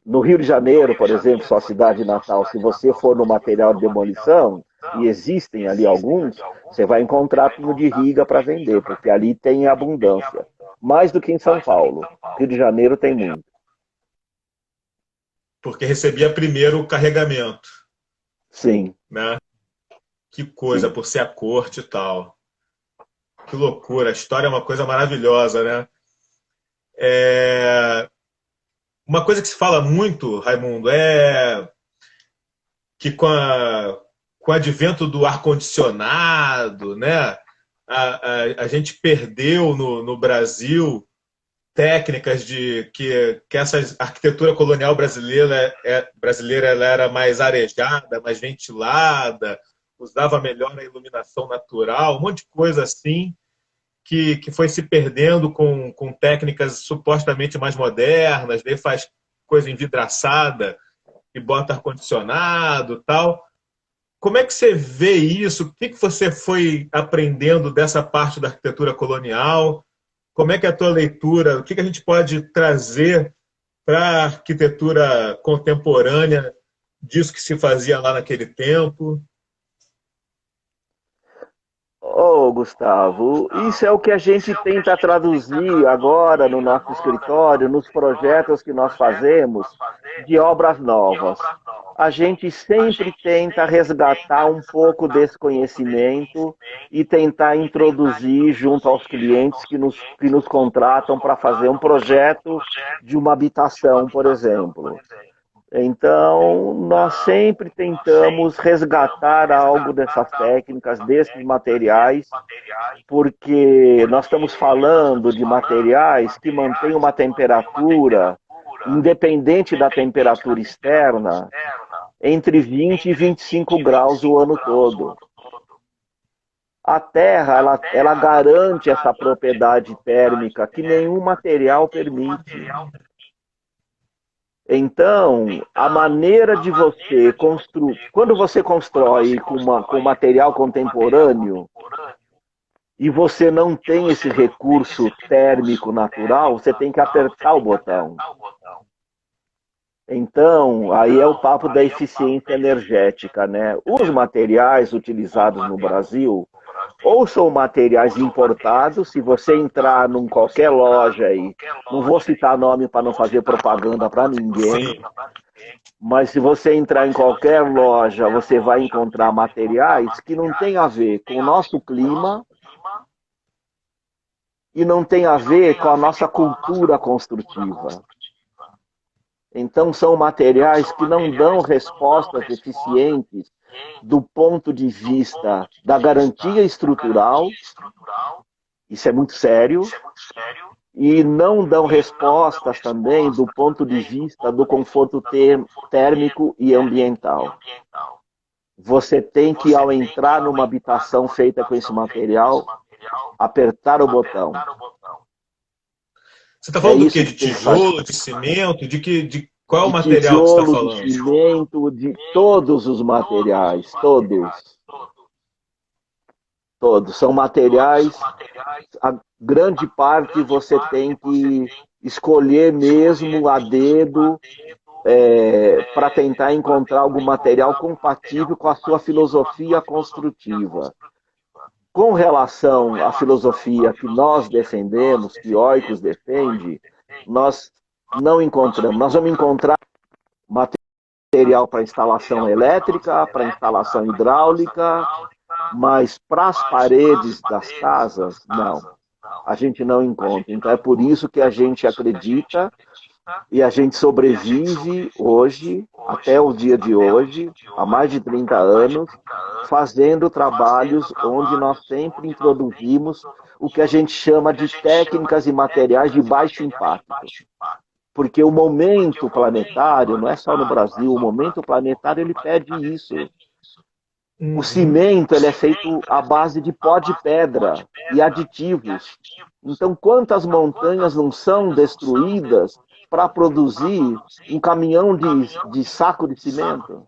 no Rio de Janeiro, por exemplo, sua cidade natal, se você for no material de demolição, e existem ali alguns, você vai encontrar pinho de Riga para vender, porque ali tem abundância. Mais do que em São Paulo. Rio de Janeiro tem muito. Porque recebia primeiro o carregamento, Sim, né? Que coisa, sim. por ser a corte e tal. Que loucura. A história é uma coisa maravilhosa, né? É... Uma coisa que se fala muito, Raimundo, é que com o advento do ar-condicionado, né? A gente perdeu no Brasil técnicas de que essa arquitetura colonial brasileira ela era mais arejada, mais ventilada, usava melhor a iluminação natural, um monte de coisa assim que foi se perdendo com técnicas supostamente mais modernas, daí faz coisa envidraçada e bota ar-condicionado tal. Como é que você vê isso? O que você foi aprendendo dessa parte da arquitetura colonial? Como é que é a tua leitura? O que a gente pode trazer para a arquitetura contemporânea disso que se fazia lá naquele tempo? Ô, Gustavo, isso é o que a gente tenta traduzir agora no nosso escritório, nos projetos que nós fazemos de obras novas. A gente sempre tenta resgatar um pouco desse conhecimento e tentar introduzir junto aos clientes que nos contratam para fazer um projeto de uma habitação, por exemplo. Então, nós sempre tentamos resgatar algo dessas técnicas, desses materiais, porque nós estamos falando de materiais que mantêm uma temperatura, independente da temperatura externa, entre 20 e 25 graus o ano todo. A Terra, ela garante essa propriedade térmica que nenhum material permite. Então, a maneira de você construir, quando você constrói com material contemporâneo e você não tem esse recurso térmico natural, você tem que apertar o botão. Então, aí é o papo da eficiência energética, né? Os materiais utilizados no Brasil ou são materiais importados, se você entrar em qualquer loja aí, não vou citar nome para não fazer propaganda para ninguém, Sim. mas se você entrar em qualquer loja, você vai encontrar materiais que não tem a ver com o nosso clima e não tem a ver com a nossa cultura construtiva. Então, são materiais que não dão respostas eficientes do ponto de vista da garantia estrutural, isso é muito sério, e não dão respostas também do ponto de vista do conforto térmico e ambiental. Você tem que, ao entrar numa habitação feita com esse material, apertar o botão. Você está É falando do quê? isso De que tem que fazer. tijolo, de cimento, de Qual é o de material que você está tijolo, de falando? cimento, de todos os materiais, todos. Todos. São materiais, a grande parte você tem que escolher mesmo a dedo para tentar encontrar algum material compatível com a sua filosofia construtiva. Com relação à filosofia que nós defendemos, que Oikos defende, nós não encontramos. Nós vamos encontrar material para instalação elétrica, para instalação hidráulica, mas para as paredes das casas, não. A gente não encontra. Então é por isso que a gente acredita e a gente sobrevive hoje, até o dia de hoje, há mais de 30 anos, fazendo trabalhos onde nós sempre introduzimos o que a gente chama de técnicas e materiais de baixo impacto. Porque o momento planetário, não é só no Brasil, o momento planetário ele pede isso. O cimento ele é feito à base de pó de pedra e aditivos. Então, quantas montanhas não são destruídas para produzir um caminhão de saco de cimento?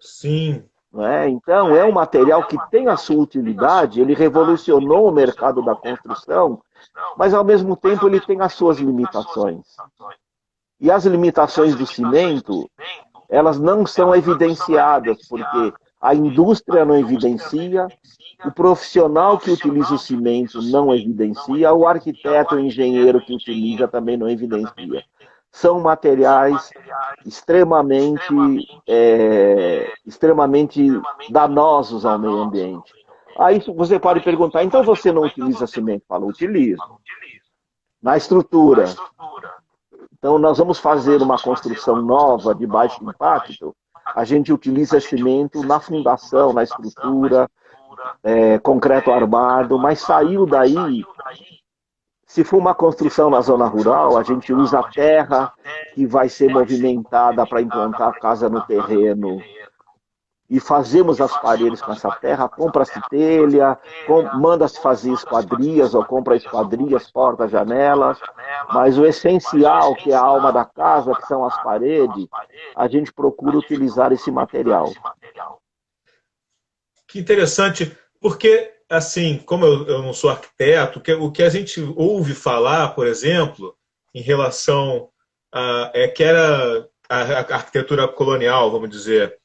Sim. Não é? Então, é um material que tem a sua utilidade, ele revolucionou o mercado da construção, mas, ao mesmo tempo, ele tem as suas limitações. E as limitações do cimento, elas não são evidenciadas, porque a indústria não evidencia, o profissional que utiliza o cimento não evidencia, o arquiteto ou engenheiro que utiliza também não evidencia. São materiais extremamente danosos ao meio ambiente. Aí você pode perguntar, então você não utiliza cimento? Fala, utilizo. Na estrutura. Então nós vamos fazer uma construção nova de baixo impacto, a gente utiliza cimento na fundação, na estrutura, concreto armado, mas saiu daí, se for uma construção na zona rural, a gente usa a terra que vai ser movimentada para implantar a casa no terreno e fazemos as paredes com essa terra, compra-se telha, manda-se fazer esquadrias ou compra esquadrias, portas, janelas, mas o essencial, que é a alma da casa, que são as paredes, a gente procura utilizar esse material. Que interessante, porque, assim, como eu não sou arquiteto, o que a gente ouve falar, por exemplo, em relação que era a arquitetura colonial, vamos dizer,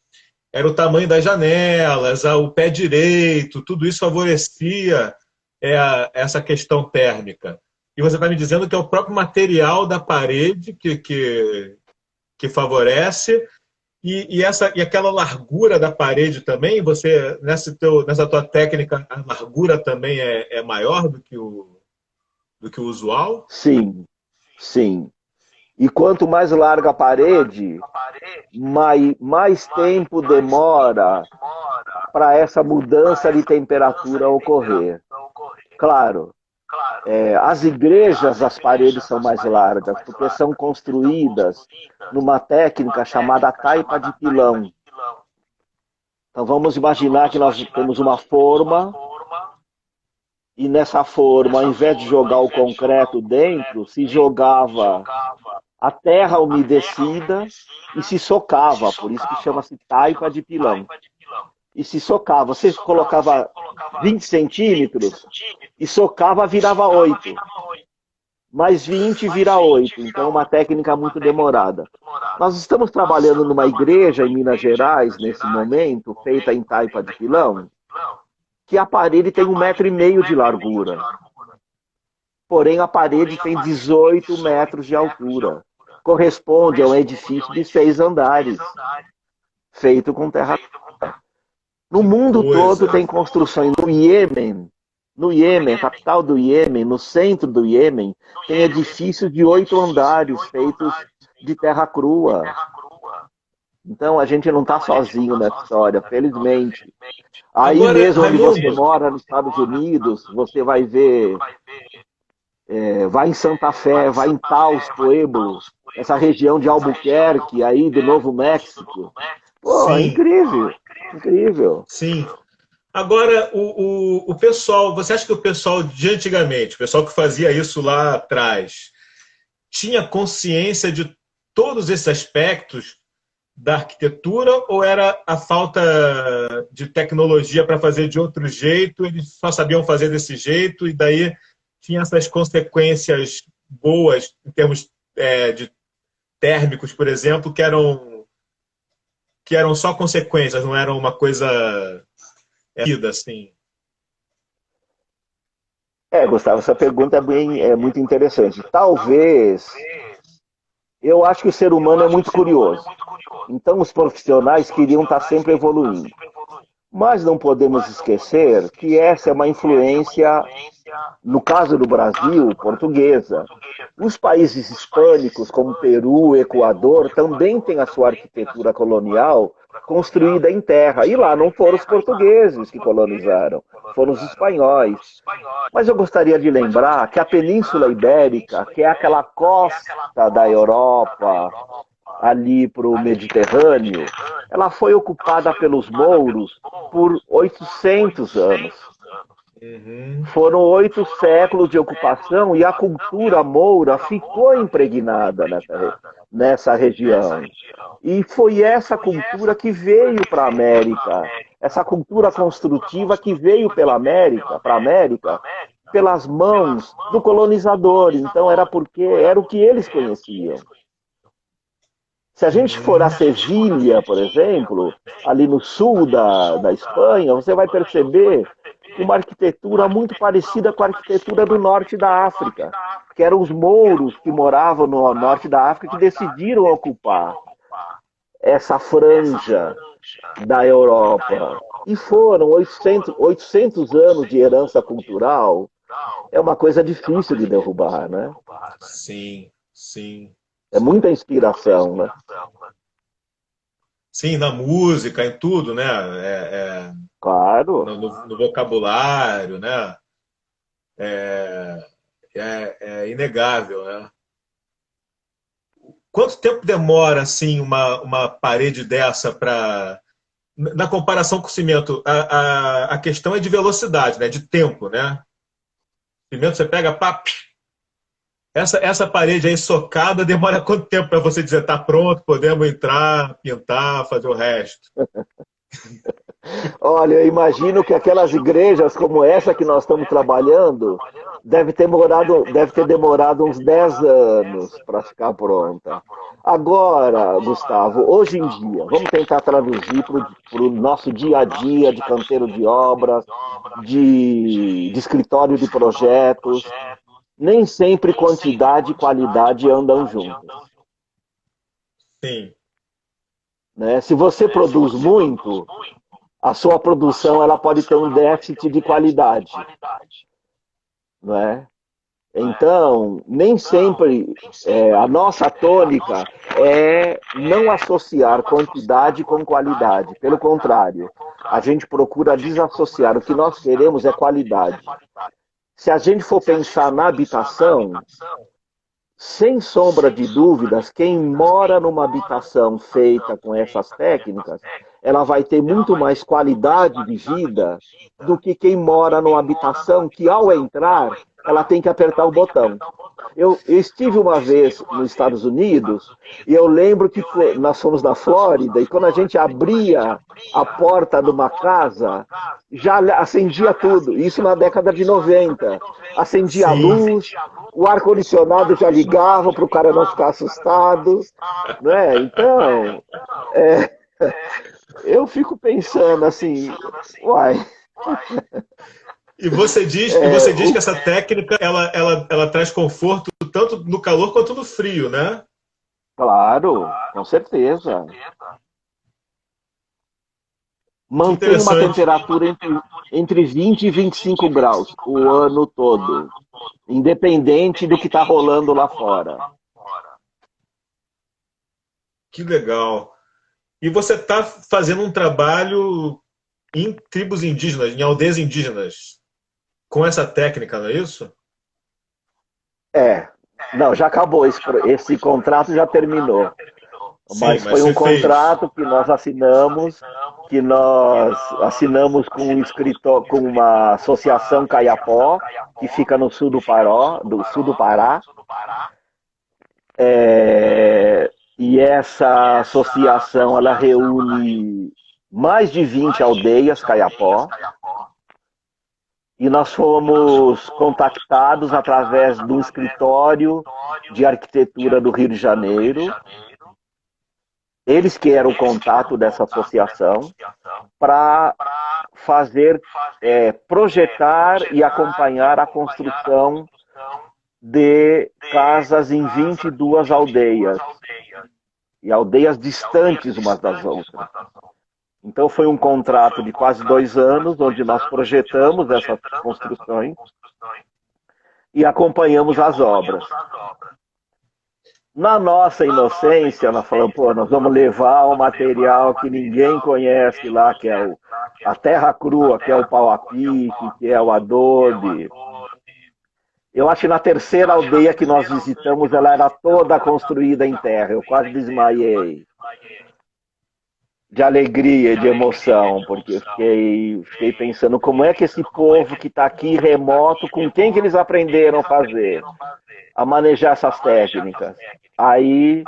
era o tamanho das janelas, o pé direito, tudo isso favorecia essa questão térmica. E você está me dizendo que é o próprio material da parede que favorece, e aquela largura da parede também, você nessa tua técnica, a largura também é maior do que o usual? Sim, sim. E quanto mais larga a parede, mais tempo demora para essa mudança de temperatura ocorrer. Claro, as igrejas, as paredes são mais largas, porque são construídas numa técnica chamada taipa de pilão. Então vamos imaginar que nós temos uma forma, e nessa forma, ao invés de jogar o concreto dentro, se jogava a terra umedecida e se socava, por isso que chama-se taipa de pilão. E se socava, você colocava 20 centímetros e socava, virava 8. Mais 20 vira 8, então uma técnica muito demorada. Nós estamos trabalhando numa igreja em Minas Gerais, nesse momento, feita em taipa de pilão, que a parede tem 1,5 metro de largura. Porém, a parede tem 18 metros de altura. Corresponde a um edifício de 6 andares, feito com terra. No mundo todo tem construções. No Iêmen, capital do Iêmen, no centro do Iêmen, tem edifícios de 8 andares, feitos de terra crua. Então a gente não está sozinho nessa história, felizmente. Aí agora, mesmo onde você mora, nos Estados Unidos, você vai ver, vai em Santa Fé, vai em Taos Pueblos, essa região de Albuquerque, aí do Novo México. Pô, é incrível, incrível. Sim. Agora, o pessoal, você acha que o pessoal de antigamente, o pessoal que fazia isso lá atrás, tinha consciência todos esses aspectos da arquitetura, ou era a falta de tecnologia para fazer de outro jeito, eles só sabiam fazer desse jeito, e daí tinha essas consequências boas, em termos de térmicos, por exemplo, que eram só consequências, não eram uma coisa vida, assim. Gustavo, essa pergunta é muito interessante. Talvez, eu acho que o ser humano é muito curioso. Então, os profissionais queriam estar sempre evoluindo. Mas não podemos esquecer que essa é uma influência, no caso do Brasil, portuguesa. Os países hispânicos, como Peru, Equador, também têm a sua arquitetura colonial construída em terra. E lá não foram os portugueses que colonizaram, foram os espanhóis. Mas eu gostaria de lembrar que a Península Ibérica, que é aquela costa da Europa, ali para o Mediterrâneo, ela foi ocupada pelos mouros por 800 anos. Foram 8 séculos de ocupação e a cultura moura ficou impregnada nessa região. E foi essa cultura que veio para a América, essa cultura construtiva que veio para a América, pelas mãos do colonizador. Então era o que eles conheciam. Se a gente for a Sevilha, por exemplo, ali no sul da Espanha, você vai perceber uma arquitetura muito parecida com a arquitetura do norte da África, que eram os mouros que moravam no norte da África que decidiram ocupar essa franja da Europa. E foram 800 anos de herança cultural. É uma coisa difícil de derrubar, né? Sim, sim. É muita inspiração, né? Sim, na música, em tudo, né? Claro. No vocabulário, né? É inegável, né? Quanto tempo demora, assim, uma parede dessa para... Na comparação com o cimento, a questão é de velocidade, né? De tempo, né? O cimento você pega, pá, essa parede aí socada demora quanto tempo para você dizer tá pronto, podemos entrar, pintar, fazer o resto? Olha, eu imagino que aquelas igrejas como essa que nós estamos trabalhando deve ter demorado uns 10 anos para ficar pronta. Agora, Gustavo, hoje em dia, vamos tentar traduzir para o nosso dia a dia de canteiro de obras, de escritório de projetos. Nem sempre quantidade e qualidade andam juntas. Sim. Né? Se você produz muito, a sua produção ela pode ter um déficit de qualidade. Não é? Então, nem sempre a nossa tônica é não associar quantidade com qualidade. Pelo contrário, a gente procura desassociar. O que nós queremos é qualidade. Se a gente for pensar na habitação, sem sombra de dúvidas, quem mora numa habitação feita com essas técnicas, ela vai ter muito mais qualidade de vida do que quem mora numa habitação que, ao entrar, ela tem que apertar o botão. Eu estive uma vez nos Estados Unidos e eu lembro que nós fomos na Flórida e quando a gente abria a porta de uma casa, já acendia tudo. Isso na década de 90. Acendia a luz, o ar-condicionado já ligava para o cara não ficar assustado. Né? Então, eu fico pensando assim, uai... E você diz que essa técnica ela traz conforto tanto no calor quanto no frio, né? Claro, com certeza. Mantém uma temperatura entre 20 e 25 graus o ano todo, independente do que está rolando lá fora. Que legal. E você está fazendo um trabalho em tribos indígenas, em aldeias indígenas, com essa técnica, não é isso? Não, já acabou. Esse contrato já terminou. Mas foi um contrato que nós assinamos com um escritório, com uma associação Caiapó, que fica no sul do Pará. E essa associação, ela reúne mais de 20 aldeias Caiapó, e nós fomos contactados através do escritório de arquitetura do Rio de Janeiro, eles que eram o contato dessa associação, para fazer, projetar e acompanhar a construção de casas em 22 aldeias, e aldeias distantes umas das outras. Então foi um contrato de quase 2 anos, onde nós projetamos essas construções e acompanhamos as obras. Na nossa inocência, nós falamos, pô, nós vamos levar o material que ninguém conhece lá, que é a terra crua, que é o pau a pique, que é o adobe. Eu acho que na terceira aldeia que nós visitamos, ela era toda construída em terra. Eu quase desmaiei de alegria e de emoção, porque eu fiquei pensando como é que esse povo que está aqui remoto, com quem que eles aprenderam a fazer, a manejar essas técnicas. Aí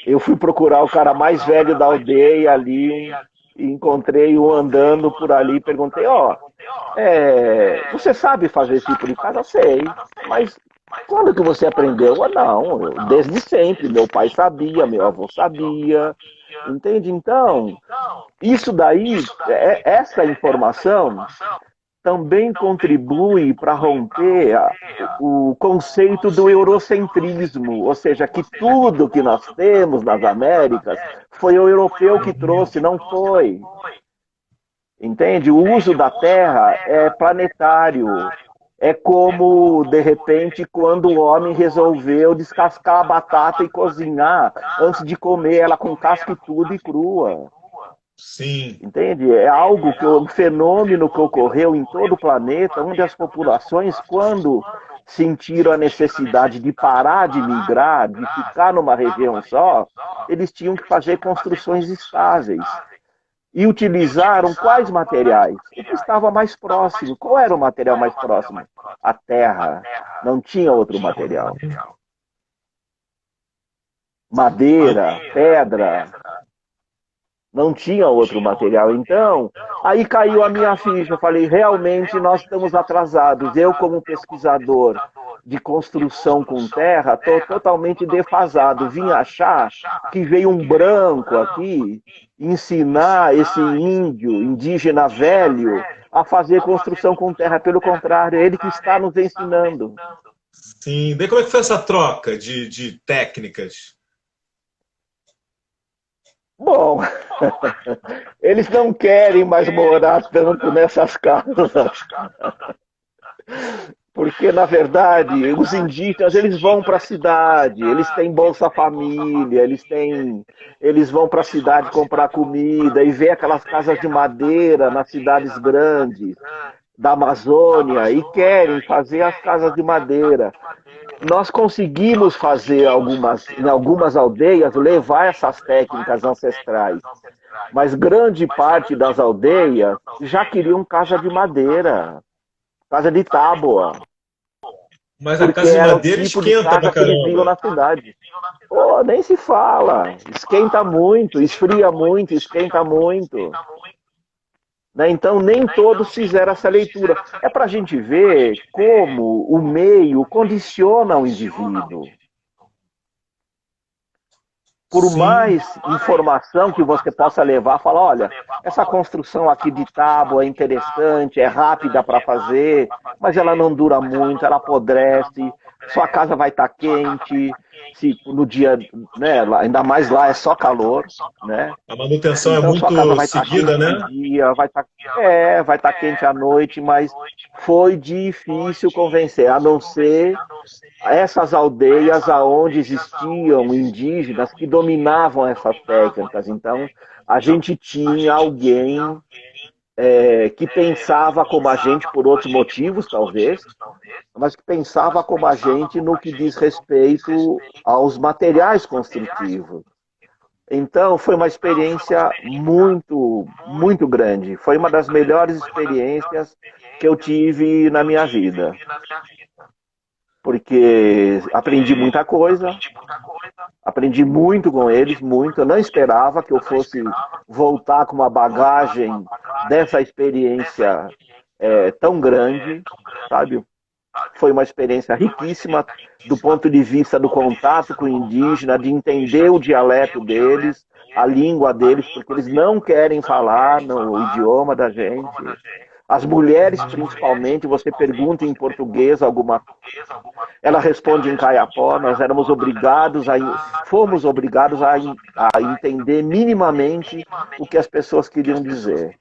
eu fui procurar o cara mais velho da aldeia ali, e encontrei um andando por ali, perguntei, você sabe fazer esse tipo de casa? Sei, mas quando que você aprendeu? Não, desde sempre, meu pai sabia, meu avô sabia, entende? Então, isso daí, essa informação também contribui para romper o conceito do eurocentrismo, ou seja, que tudo que nós temos nas Américas foi o europeu que trouxe, não foi. Entende? O uso da terra é planetário. É como, de repente, quando o homem resolveu descascar a batata e cozinhar antes de comer ela com casca e tudo e crua. Sim. Entende? É algo um fenômeno que ocorreu em todo o planeta, onde as populações, quando sentiram a necessidade de parar de migrar, de ficar numa região só, eles tinham que fazer construções estáveis. E utilizaram quais materiais? O que estava mais próximo. Qual era o material mais próximo? A terra. Não tinha outro material. Madeira, pedra. Não tinha outro material. Então, aí caiu a minha ficha. Eu falei, realmente nós estamos atrasados. Eu, como pesquisador de construção com terra, estou totalmente defasado. Vim achar que veio um branco aqui ensinar esse índio, indígena velho, a fazer construção com terra. Pelo contrário, é ele que está nos ensinando. Sim. Daí como é que foi essa troca de técnicas? Bom, eles não querem mais morar tanto nessas casas. Porque, na verdade, os indígenas, eles vão para a cidade, eles têm Bolsa Família, eles vão para a cidade comprar comida e vê aquelas casas de madeira nas cidades grandes da Amazônia e querem fazer as casas de madeira. Nós conseguimos fazer em algumas aldeias, levar essas técnicas ancestrais, mas grande parte das aldeias já queriam casa de madeira, casa de tábua. Mas a casa de madeira esquenta pra que eles viam na caramba. cidade. Pô, nem se fala. Esquenta muito, esfria muito, esquenta muito. Né? Então, nem todos fizeram essa leitura. É para a gente ver como o meio condiciona o indivíduo. Por mais informação que você possa levar, falar, olha, essa construção aqui de tábua é interessante, é rápida para fazer, mas ela não dura muito, ela apodrece, sua casa vai estar quente, se no dia, né, ainda mais lá é só calor, né? A manutenção então, é sua casa muito vai estar seguida, quente né? no dia, vai estar quente à noite, mas foi difícil convencer, a não ser essas aldeias aonde existiam indígenas que dominavam essas técnicas. Então, a gente tinha alguém que pensava como a gente por outros motivos, talvez, mas que pensava como a gente no que diz respeito aos materiais construtivos. Então, foi uma experiência muito, muito grande. Foi uma das melhores experiências que eu tive na minha vida. porque aprendi muita coisa, aprendi muito com eles, muito. Eu não esperava que eu fosse voltar com uma bagagem dessa experiência tão grande, sabe? Foi uma experiência riquíssima do ponto de vista do contato com o indígena, de entender o dialeto deles, a língua deles, porque eles não querem falar no idioma da gente. As mulheres, principalmente, você pergunta em português alguma coisa, ela responde em caiapó. Nós fomos obrigados a entender minimamente o que as pessoas queriam dizer.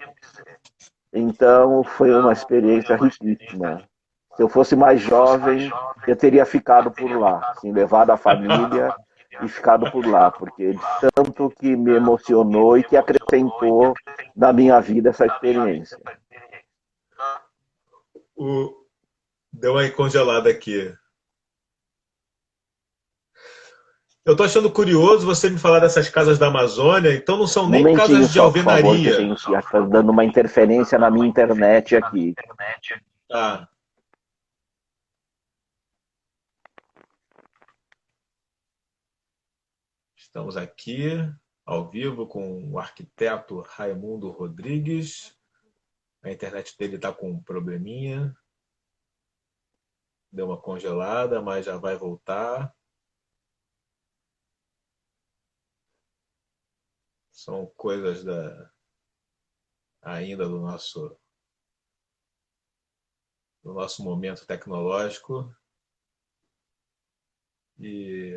Então, foi uma experiência riquíssima. Se eu fosse mais jovem, eu teria ficado por lá, assim, levado a família e ficado por lá, porque de tanto que me emocionou e que acrescentou na minha vida essa experiência. Deu uma congelada aqui. Eu tô achando curioso você me falar dessas casas da Amazônia, então não são nem Momentinho casas de só, por favor, que alvenaria. tem tá dando uma interferência na minha internet aqui. Tá. Estamos aqui ao vivo com o arquiteto Raimundo Rodrigues. A internet dele está com um probleminha. Deu uma congelada, mas já vai voltar. São coisas ainda do nosso momento tecnológico. E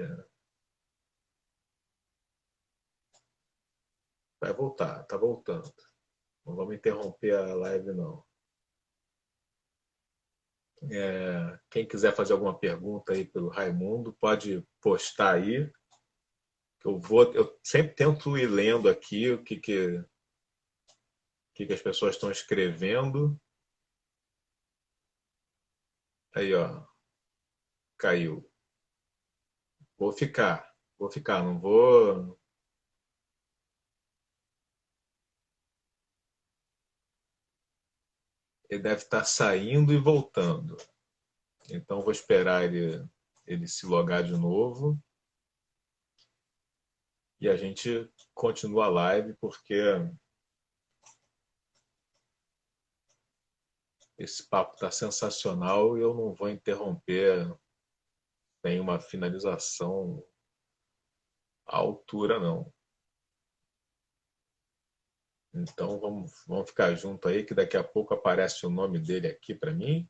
vai voltar, tá voltando. Não vamos interromper a live, não. Quem quiser fazer alguma pergunta aí pelo Raimundo, pode postar aí. Eu sempre tento ir lendo aqui o que as pessoas estão escrevendo. Aí, ó, caiu. Vou ficar, não vou. Ele deve estar saindo e voltando. Então vou esperar ele se logar de novo. E a gente continua a live, porque esse papo está sensacional e eu não vou interromper sem uma finalização à altura, não. Então vamos ficar junto aí, que daqui a pouco aparece o nome dele aqui para mim.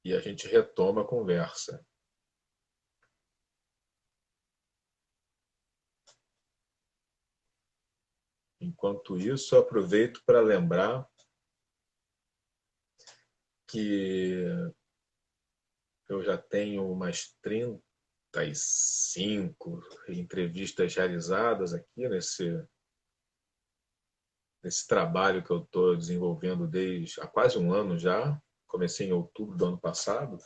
E a gente retoma a conversa. Enquanto isso, eu aproveito para lembrar que eu já tenho umas 35 entrevistas realizadas aqui nesse trabalho que eu estou desenvolvendo há quase um ano já. Comecei em outubro do ano passado.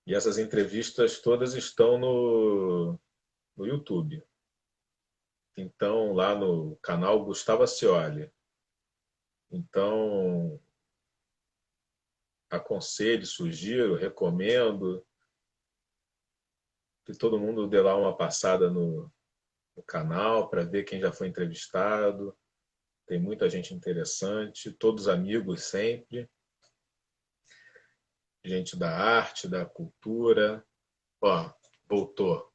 E essas entrevistas todas estão no YouTube. Então, lá no canal Gustavo Ascioli. Então, aconselho, sugiro, recomendo que todo mundo dê lá uma passada no canal para ver quem já foi entrevistado. Tem muita gente interessante, todos amigos sempre. Gente da arte, da cultura. Ó, voltou.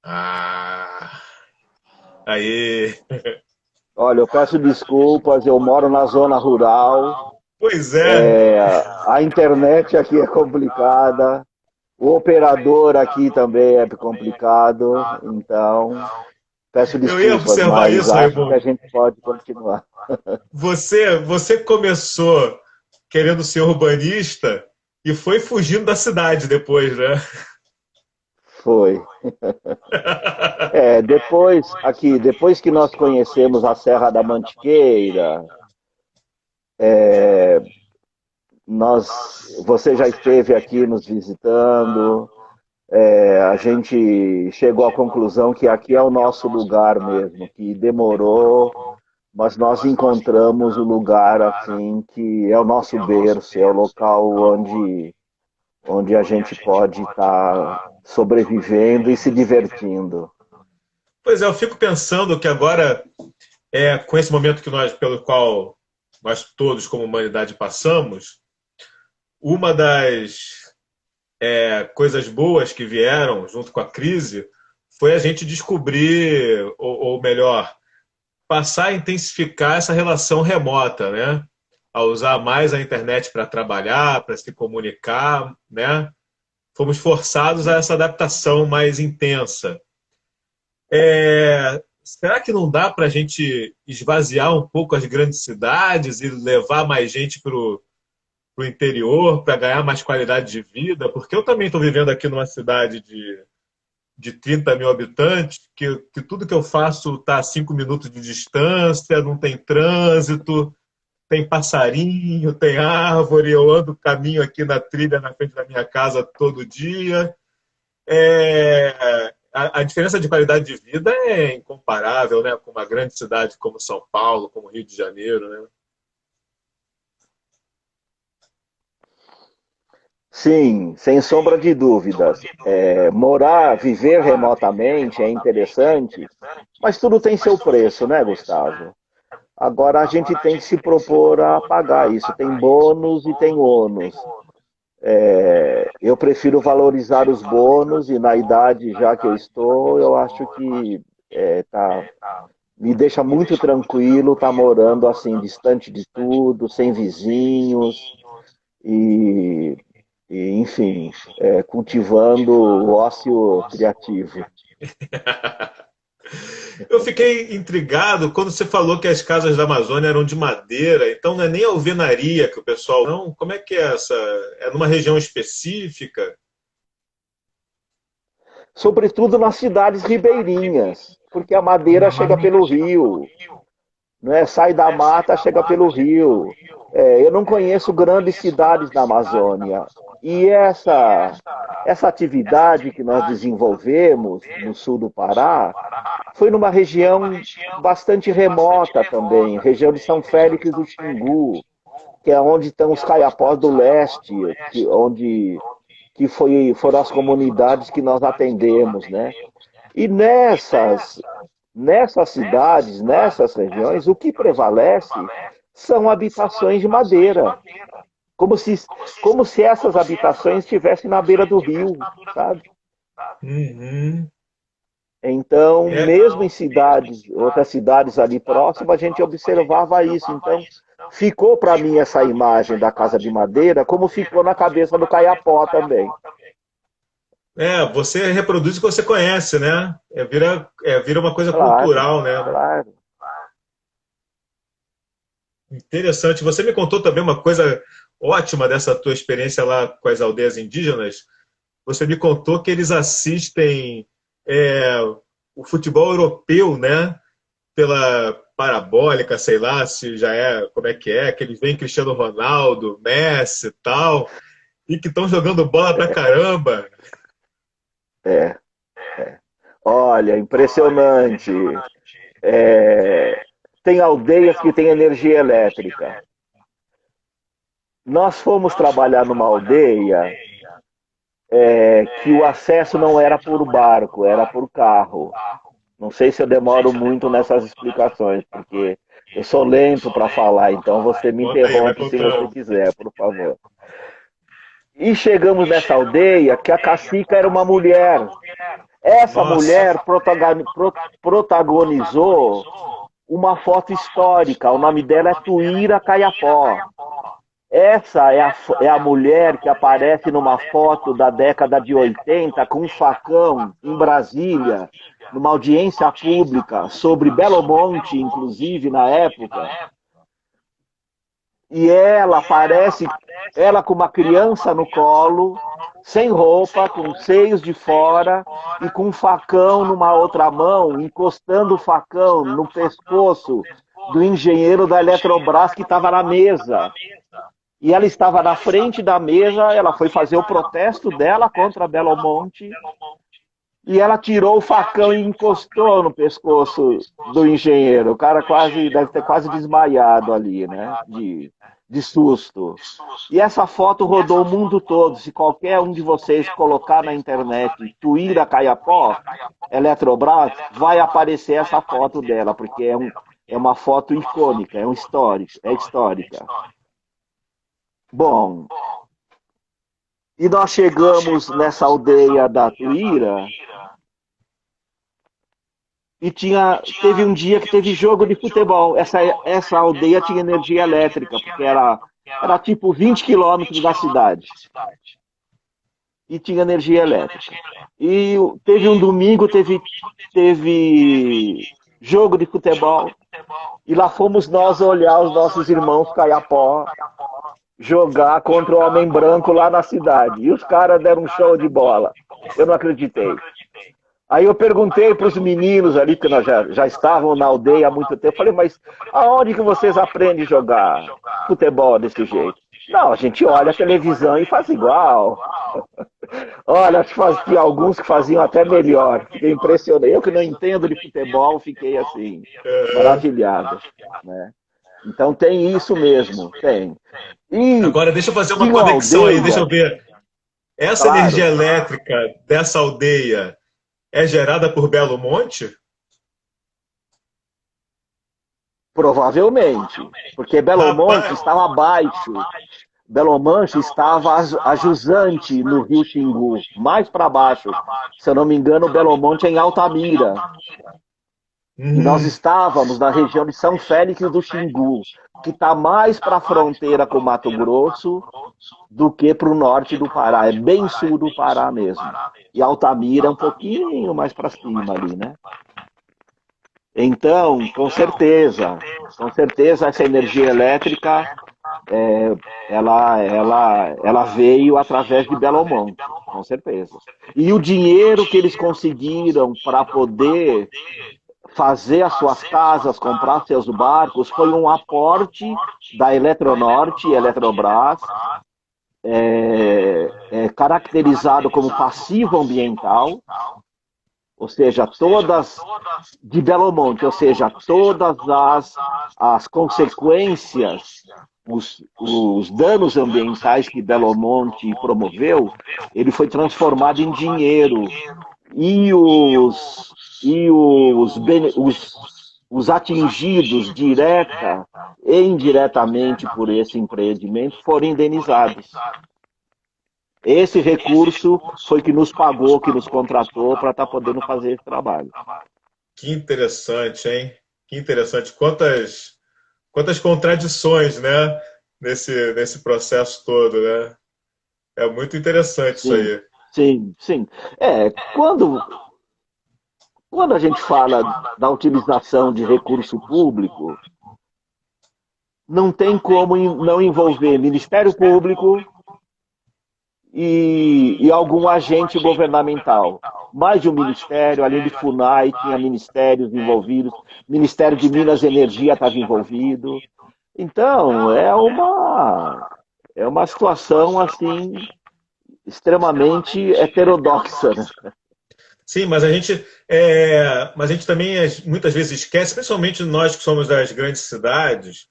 Ah! Aí! Olha, eu peço desculpas, eu moro na zona rural. Pois é! A internet aqui é complicada. O operador aqui também é complicado, então peço Eu ia desculpas, observar mas isso, acho que a Raimundo. gente pode continuar. Você começou querendo ser urbanista e foi fugindo da cidade depois, né? Foi. Depois que nós conhecemos a Serra da Mantiqueira, você já esteve aqui nos visitando, a gente chegou à conclusão que aqui é o nosso lugar mesmo, que demorou, mas nós encontramos o lugar assim que é o nosso berço, é o local onde a gente pode estar sobrevivendo e se divertindo. Pois é, eu fico pensando que agora, com esse momento pelo qual nós todos, como humanidade, passamos, uma das coisas boas que vieram junto com a crise foi a gente descobrir, ou melhor, passar a intensificar essa relação remota, né? A usar mais a internet para trabalhar, para se comunicar, né? Fomos forçados a essa adaptação mais intensa. Será que não dá para a gente esvaziar um pouco as grandes cidades e levar mais gente para o interior para ganhar mais qualidade de vida? Porque eu também estou vivendo aqui numa cidade de 30 mil habitantes, que tudo que eu faço está a 5 minutos de distância, não tem trânsito, tem passarinho, tem árvore, eu ando caminho aqui na trilha na frente da minha casa todo dia. A diferença de qualidade de vida é incomparável, né, com uma grande cidade como São Paulo, como Rio de Janeiro, né? Sim, sem sombra de dúvidas. Viver remotamente é interessante, mas tudo tem seu preço, né, Gustavo? Agora a gente tem que se propor a pagar isso. Tem bônus e tem ônus. Eu prefiro valorizar os bônus e na idade já que eu estou, eu acho que me deixa muito tranquilo estar morando assim, distante de tudo, sem vizinhos e, enfim, cultivando o ócio criativo. Eu fiquei intrigado quando você falou que as casas da Amazônia eram de madeira, então não é nem a alvenaria que o pessoal. Não, como é que é essa? É numa região específica? Sobretudo nas cidades ribeirinhas, porque a madeira chega pelo rio, né? Sai da mata, chega pelo rio. Eu não conheço grandes cidades da Amazônia. E essa atividade que nós desenvolvemos no sul do Pará foi numa região bastante remota também, região de São Félix do Xingu, que é onde estão os caiapós do leste, foram as comunidades que nós atendemos, né? E nessas cidades, nessas regiões, o que prevalece são habitações de madeira, como se, como se essas habitações estivessem na beira do rio, sabe? Uhum. Então, mesmo em cidades, outras cidades ali próximas, a gente observava isso. Então, ficou para mim essa imagem da casa de madeira, como ficou na cabeça do Caiapó também. Você reproduz o que você conhece, né? Vira uma coisa Claro, cultural, né? claro. Interessante. Você me contou também uma coisa ótima dessa tua experiência lá com as aldeias indígenas. Você me contou que eles assistem o futebol europeu, né? Pela parabólica, sei lá, se já como é, que eles veem Cristiano Ronaldo, Messi e tal, e que estão jogando bola pra caramba. É, é. Olha, impressionante. Tem aldeias que têm energia elétrica. Nós fomos trabalhar numa aldeia que o acesso não era por barco, era por carro. Não sei se eu demoro muito nessas explicações, porque eu sou lento para falar, então você me Conta aí, vai interrompe se você contando. quiser, por favor. E chegamos nessa aldeia que a cacica era uma mulher. Essa Nossa. mulher protagonizou uma foto histórica. O nome dela é Tuíra Caiapó. Essa é a mulher que aparece numa foto da década de 80 com um facão em Brasília, numa audiência pública sobre Belo Monte, inclusive, na época. E ela aparece, ela com uma criança no colo, sem roupa, com seios de fora e com um facão numa outra mão, encostando o facão no pescoço do engenheiro da Eletrobras que estava na mesa. E ela estava na frente da mesa, ela foi fazer o protesto dela contra Belo Monte, e ela tirou o facão e encostou no pescoço do engenheiro. O cara quase deve ter quase desmaiado ali, né? De susto. E essa foto rodou o mundo todo. Se qualquer um de vocês colocar na internet Tuíra Caiapó, Eletrobras, vai aparecer essa foto dela, porque é uma foto icônica, é histórica. Bom, e nós chegamos nessa aldeia da Tuíra e teve um dia que teve jogo de futebol. Essa aldeia tinha energia elétrica, porque era tipo 20 quilômetros da cidade. E tinha energia elétrica. E teve um domingo, teve jogo de futebol. E lá fomos nós olhar os nossos irmãos Caiapó jogar contra o homem branco lá na cidade. E os caras deram um show de bola. Eu não acreditei. Aí eu perguntei para os meninos ali, que nós já estavam na aldeia há muito tempo, falei, mas aonde que vocês aprendem a jogar futebol desse jeito? Não, a gente olha a televisão e faz igual. Olha, tinha alguns que faziam até melhor. Fiquei impressionado. Eu que não entendo de futebol, fiquei assim, maravilhado. Né? Então tem isso mesmo, tem. E agora, deixa eu fazer uma conexão aí, deixa eu ver. Essa energia elétrica dessa aldeia é gerada por Belo Monte? Provavelmente, porque Belo Monte estava abaixo. Belo Monte estava a jusante no rio Xingu, mais para baixo. Se eu não me engano, Belo Monte é em Altamira. E nós estávamos na região de São Félix do Xingu, que está mais para a fronteira com o Mato Grosso do que para o norte do Pará. É bem sul do Pará mesmo. E Altamira é um pouquinho mais para cima ali, né? Então, com certeza, essa energia elétrica, ela veio através de Belo Monte, com certeza. E o dinheiro que eles conseguiram para poder fazer as suas casas, comprar seus barcos, foi um aporte da Eletronorte e Eletrobras, caracterizado como passivo ambiental, ou seja, todas de Belo Monte, ou seja, todas as consequências, os danos ambientais que Belo Monte promoveu, ele foi transformado em dinheiro. E os atingidos direta e indiretamente por esse empreendimento foram indenizados. Esse recurso foi que nos pagou, que nos contratou para estar podendo fazer esse trabalho. Que interessante, hein? Que interessante. Quantas contradições, né? Nesse processo todo, né? É muito interessante isso aí. Sim. Quando a gente fala da utilização de recurso público, não tem como não envolver Ministério Público e algum agente governamental. Mais de um ministério, além de FUNAI, tinha ministérios envolvidos, Ministério de Minas e Energia estava envolvido. Então, é uma situação assim extremamente heterodoxa, né? Sim, mas a gente também muitas vezes esquece, principalmente nós que somos das grandes cidades,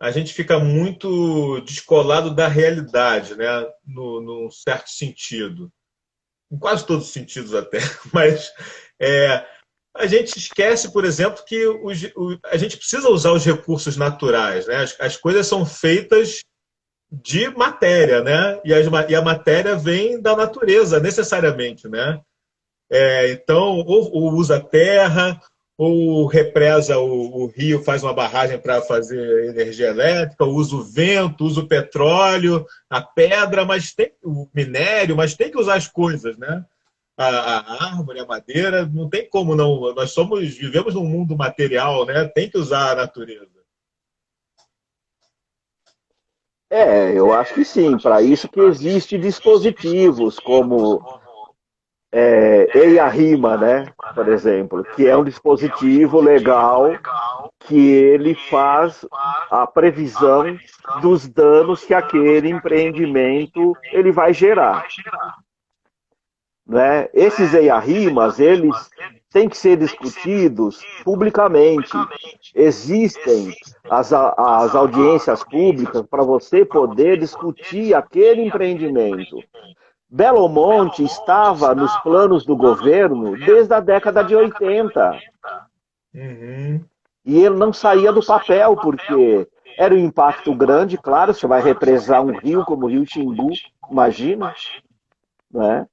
a gente fica muito descolado da realidade, né? Num certo sentido. Em quase todos os sentidos até. Mas a gente esquece, por exemplo, que a gente precisa usar os recursos naturais, né? As coisas são feitas de matéria, né? E a matéria vem da natureza, necessariamente, né? Então, ou usa terra, ou represa o rio, faz uma barragem para fazer energia elétrica, ou usa o vento, usa o petróleo, a pedra, o minério, mas tem que usar as coisas, né? A árvore, a madeira, não tem como não. Nós vivemos num mundo material, né? Tem que usar a natureza. Eu acho que sim. Para isso que existem dispositivos como EIA-RIMA, né? Por exemplo, que é um dispositivo legal que ele faz a previsão dos danos que aquele empreendimento ele vai gerar, né? Esses EIA-RIMAs, eles têm que ser discutidos publicamente. Existem as audiências públicas para você poder discutir aquele empreendimento. Belo Monte estava nos planos do governo desde a década de 80. Uhum. E ele não saía do papel, porque era um impacto grande, claro, você vai represar um rio como o Rio Xingu, imagina, né?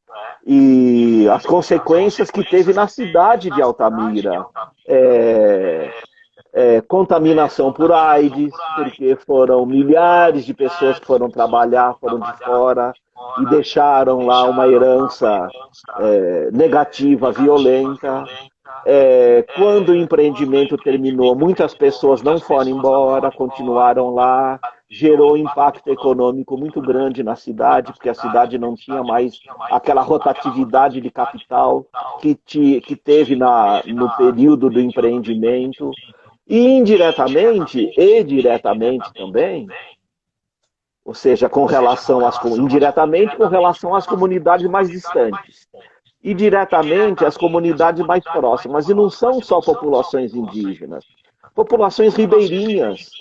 E as consequências que teve na cidade de Altamira. Contaminação por AIDS, porque foram milhares de pessoas que foram trabalhar, foram de fora e deixaram lá uma herança negativa, violenta. Quando o empreendimento terminou, muitas pessoas não foram embora, continuaram lá, gerou um impacto econômico muito grande na cidade, porque a cidade não tinha mais aquela rotatividade de capital que teve no período do empreendimento. E indiretamente e diretamente também, ou seja, indiretamente com relação às comunidades mais distantes, e diretamente às comunidades mais próximas. E não são só populações indígenas, populações ribeirinhas,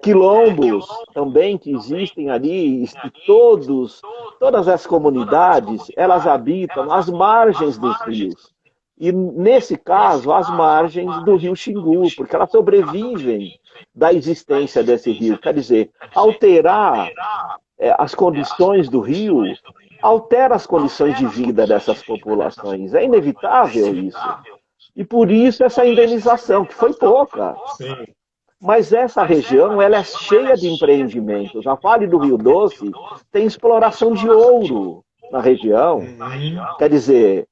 quilombos também que existem ali, todas as comunidades, elas habitam às margens dos rios. E, nesse caso, às margens do rio Xingu, porque elas sobrevivem da existência desse rio. Quer dizer, alterar as condições do rio altera as condições de vida dessas populações. É inevitável isso. E por isso essa indenização, que foi pouca. Sim. Mas essa região ela é cheia de empreendimentos. A Vale do Rio Doce tem exploração de ouro na região. Uhum. Quer dizer,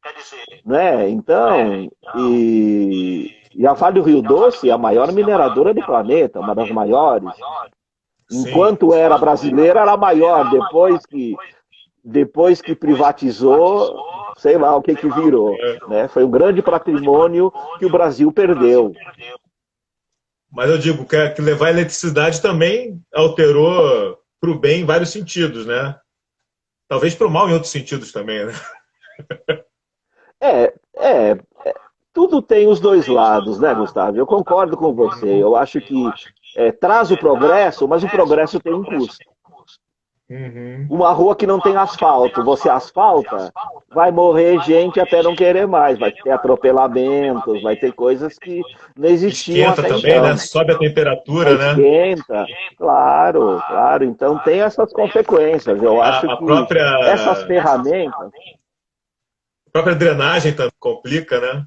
né? Então, e a Vale do Rio Doce é a maior mineradora do planeta, uma das maiores. Enquanto era brasileira, era a maior. Depois que privatizou, sei lá o que virou. Né? Foi um grande patrimônio que o Brasil perdeu. Mas eu digo que levar a eletricidade também alterou para o bem em vários sentidos, né? Talvez para o mal em outros sentidos também, né? Tudo tem os dois lados, né, Gustavo? Eu concordo com você. Eu acho que traz o progresso, mas o progresso tem um custo. Uhum. Uma rua que não tem asfalto, você asfalta, vai morrer gente até não querer mais, vai ter atropelamentos, vai ter coisas que não existiam Esquenta até também, então. né? Sobe a temperatura, né? Esquenta, claro. Então tem essas consequências. Eu acho que essas ferramentas... A própria drenagem também complica, né?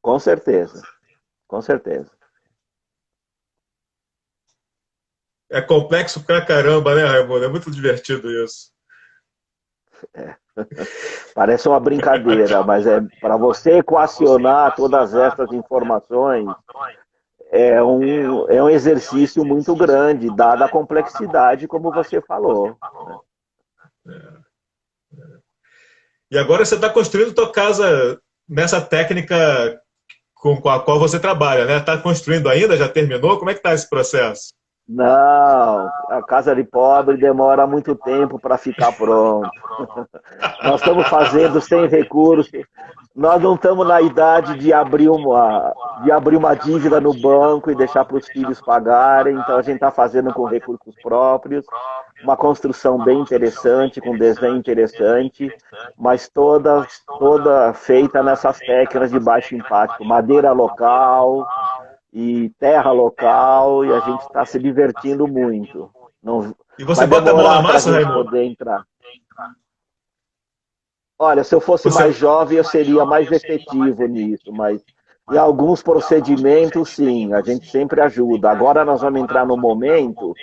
Com certeza, com certeza. É complexo pra caramba, né, Raimundo? É muito divertido isso. Parece uma brincadeira, mas para você equacionar todas essas informações é um exercício muito grande, dada a complexidade, como você falou. E agora você está construindo tua casa nessa técnica com a qual você trabalha, né? Está construindo ainda? Já terminou? Como é que está esse processo? Não, a casa de pobre demora muito tempo para ficar pronto. Nós estamos fazendo sem recursos. Nós não estamos na idade de abrir uma dívida no banco e deixar para os filhos pagarem. Então a gente está fazendo com recursos próprios, uma construção bem interessante, com desenho interessante, mas toda feita nessas técnicas de baixo impacto, madeira local e terra local, e a gente está se divertindo muito. Não, e você bota a mão na massa, Raimundo? Poder entrar. Olha, se eu fosse mais jovem, eu seria mais efetivo nisso, mas em alguns procedimentos, sim, a gente sempre ajuda. Agora nós vamos entrar no momento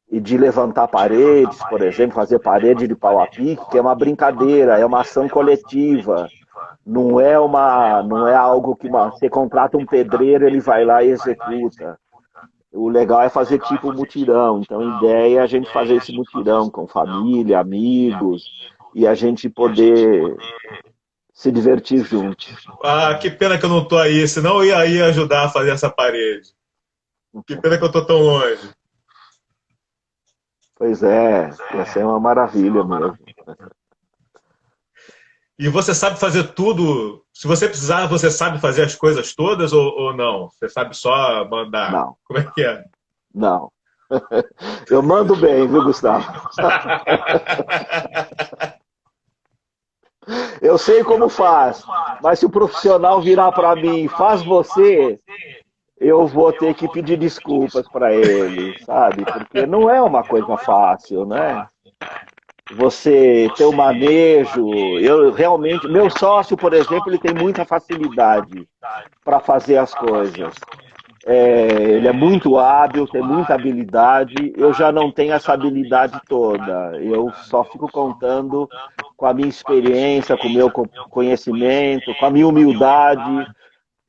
de levantar paredes, por exemplo, fazer parede de pau a pique, que é uma brincadeira, é uma ação coletiva. Não é algo que você contrata um pedreiro, ele vai lá e executa. o legal é fazer tipo mutirão. Então a ideia é a gente fazer esse mutirão com família, amigos, e a gente poder se divertir juntos. Ah, que pena que eu não tô aí, senão eu ia aí ajudar a fazer essa parede. Que pena que eu tô tão longe. Pois é, ia ser uma maravilha mesmo. E você sabe fazer tudo? Se você precisar, você sabe fazer as coisas todas ou não? Você sabe só mandar? Não, Como é que é? não. Eu mando bem, viu, Gustavo? Eu sei como faz, mas se o profissional virar para mim, faz você, eu vou ter que pedir desculpas para ele, sabe? Porque não é uma coisa fácil, né? Você ter o manejo, eu realmente, meu sócio, por exemplo, ele tem muita facilidade para fazer as coisas. Ele é muito hábil, tem muita habilidade. Eu já não tenho essa habilidade toda. Eu só fico contando com a minha experiência, com o meu conhecimento, com a minha humildade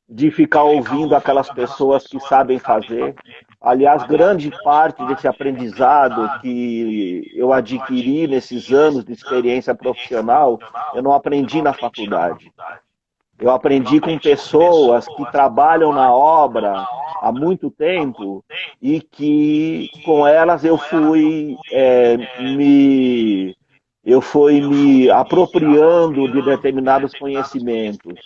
de ficar ouvindo aquelas pessoas que sabem fazer. Aliás, grande parte desse aprendizado que eu adquiri nesses anos de experiência profissional, eu não aprendi na faculdade. Eu aprendi com pessoas que trabalham na obra há muito tempo e que com elas eu fui me apropriando de determinados conhecimentos.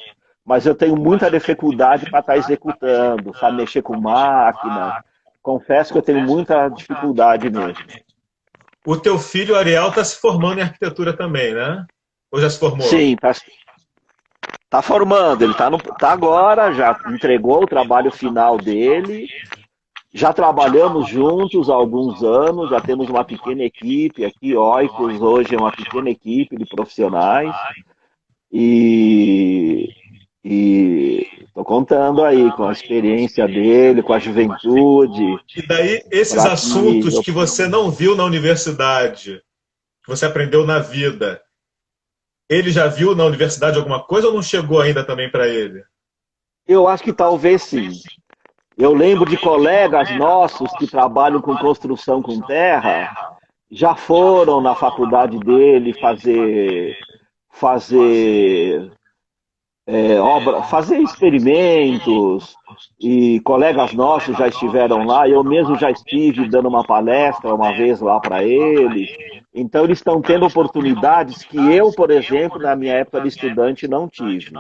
Mas eu tenho muita dificuldade para estar executando, sabe, mexer com máquina. Confesso que eu tenho muita dificuldade mesmo. O teu filho, Ariel, está se formando em arquitetura também, né? Ou já se formou? Sim, tá formando, ele tá agora, já entregou o trabalho final dele. Já trabalhamos juntos há alguns anos, já temos uma pequena equipe aqui, Oikos hoje é uma pequena equipe de profissionais e estou contando aí com a experiência dele, com a juventude. E daí, esses assuntos que você não viu na universidade, que você aprendeu na vida, ele já viu na universidade alguma coisa ou não chegou ainda também para ele? Eu acho que talvez sim. Eu lembro de colegas nossos que trabalham com construção com terra, já foram na faculdade dele fazer fazer experimentos, e colegas nossos já estiveram lá, eu mesmo já estive dando uma palestra uma vez lá para eles. Então eles estão tendo oportunidades que eu, por exemplo, na minha época de estudante não tive.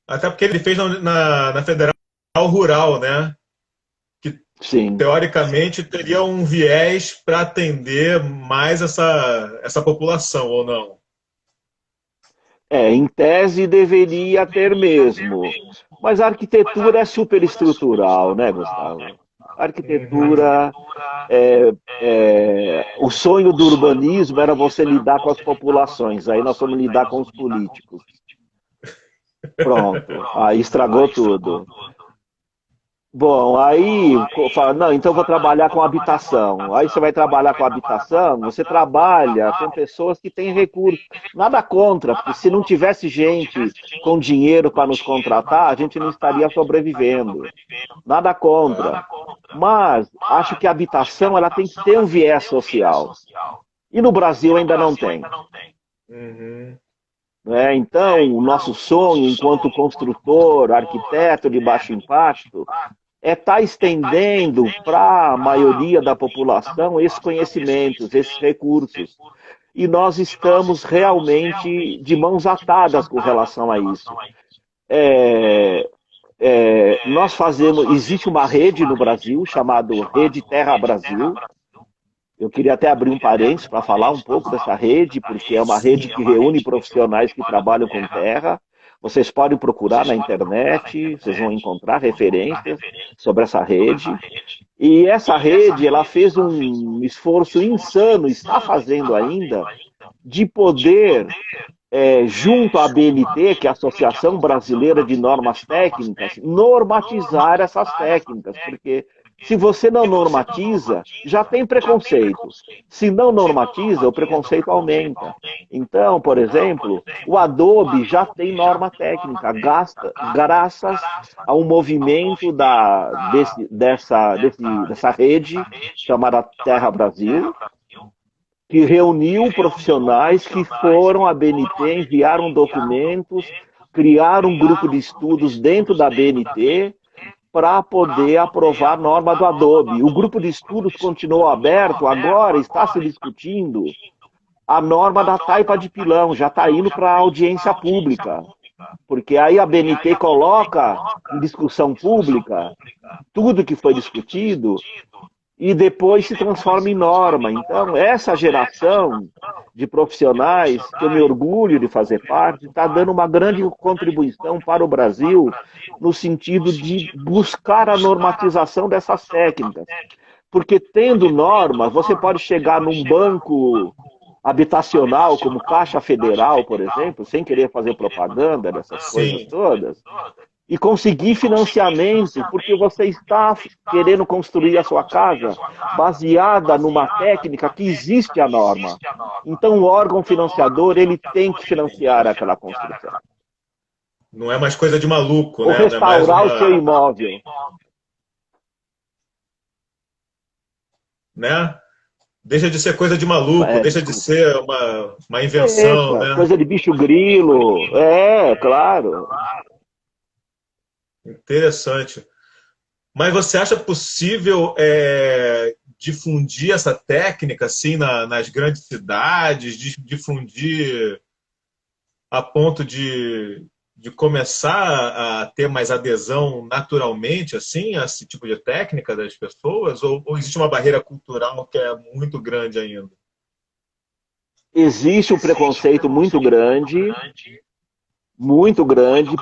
Até porque ele fez na Federal Rural, né? Que Sim. teoricamente teria um viés para atender mais essa população, ou não? Em tese deveria ter mesmo. Mas a arquitetura é superestrutural, né, Gustavo? A arquitetura, o sonho do urbanismo era você lidar com as populações, aí nós vamos lidar com os políticos. Pronto, aí estragou tudo. Bom, aí fala, não, então eu vou trabalhar com habitação. Aí você vai trabalhar com habitação, você trabalha com pessoas que têm recursos. Nada contra, porque se não tivesse gente com dinheiro para nos contratar, a gente não estaria sobrevivendo. Nada contra. Mas acho que a habitação ela tem que ter um viés social. E no Brasil ainda não tem. Uhum. Então, o nosso sonho enquanto construtor, arquiteto de baixo impacto, é estar estendendo para a maioria da população esses conhecimentos, esses recursos. E nós estamos realmente de mãos atadas com relação a isso. Nós fazemos, existe uma rede no Brasil chamada Rede Terra Brasil. Eu queria até abrir um parênteses para falar um pouco dessa rede, porque é uma rede que reúne profissionais que trabalham com terra. Vocês podem procurar na internet, vocês vão encontrar referências sobre essa rede. E essa rede, ela fez um esforço insano, está fazendo ainda, de poder, junto à ABNT, que é a Associação Brasileira de Normas Técnicas, normatizar essas técnicas, porque Se você não normatiza, já tem preconceito. Se não normatiza, o preconceito aumenta. Então, por exemplo, o Adobe já tem norma técnica, graças a um movimento dessa rede chamada Terra Brasil, que reuniu profissionais que foram à BNT, enviaram documentos, criaram um grupo de estudos dentro da BNT para poder aprovar a norma do Adobe. O grupo de estudos continuou aberto, agora está se discutindo a norma da taipa de pilão, já está indo para a audiência pública, porque aí a BNT coloca em discussão pública tudo que foi discutido e depois se transforma em norma. Então, essa geração de profissionais, que eu me orgulho de fazer parte, está dando uma grande contribuição para o Brasil no sentido de buscar a normatização dessas técnicas. Porque tendo normas, você pode chegar num banco habitacional, como Caixa Federal, por exemplo, sem querer fazer propaganda dessas coisas todas, e conseguir financiamento, porque você está querendo construir a sua casa baseada numa técnica que existe a norma. Então, o órgão financiador, ele tem que financiar aquela construção. Não é mais coisa de maluco, ou né? restaurar Não é mais o seu imóvel. Né? Deixa de ser coisa de maluco, deixa de ser uma invenção, Deixa, né? coisa de bicho grilo. Claro. Interessante. Mas você acha possível difundir essa técnica assim nas grandes cidades, difundir a ponto de começar a ter mais adesão naturalmente assim a esse tipo de técnica das pessoas? Ou existe uma barreira cultural que é muito grande ainda? Existe um preconceito muito grande,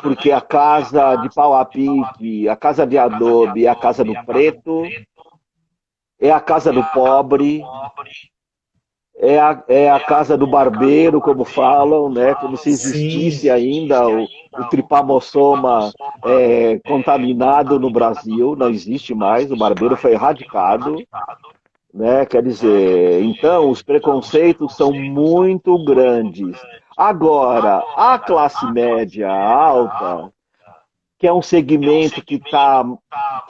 porque a casa de pau a pique, a casa de adobe, a casa do preto, é a casa do pobre, é a casa do barbeiro, como falam, né? Como se existisse ainda o tripanossoma contaminado no Brasil. Não existe mais, o barbeiro foi erradicado, né? Quer dizer, então os preconceitos são muito grandes. Agora, a classe média alta, que é um segmento que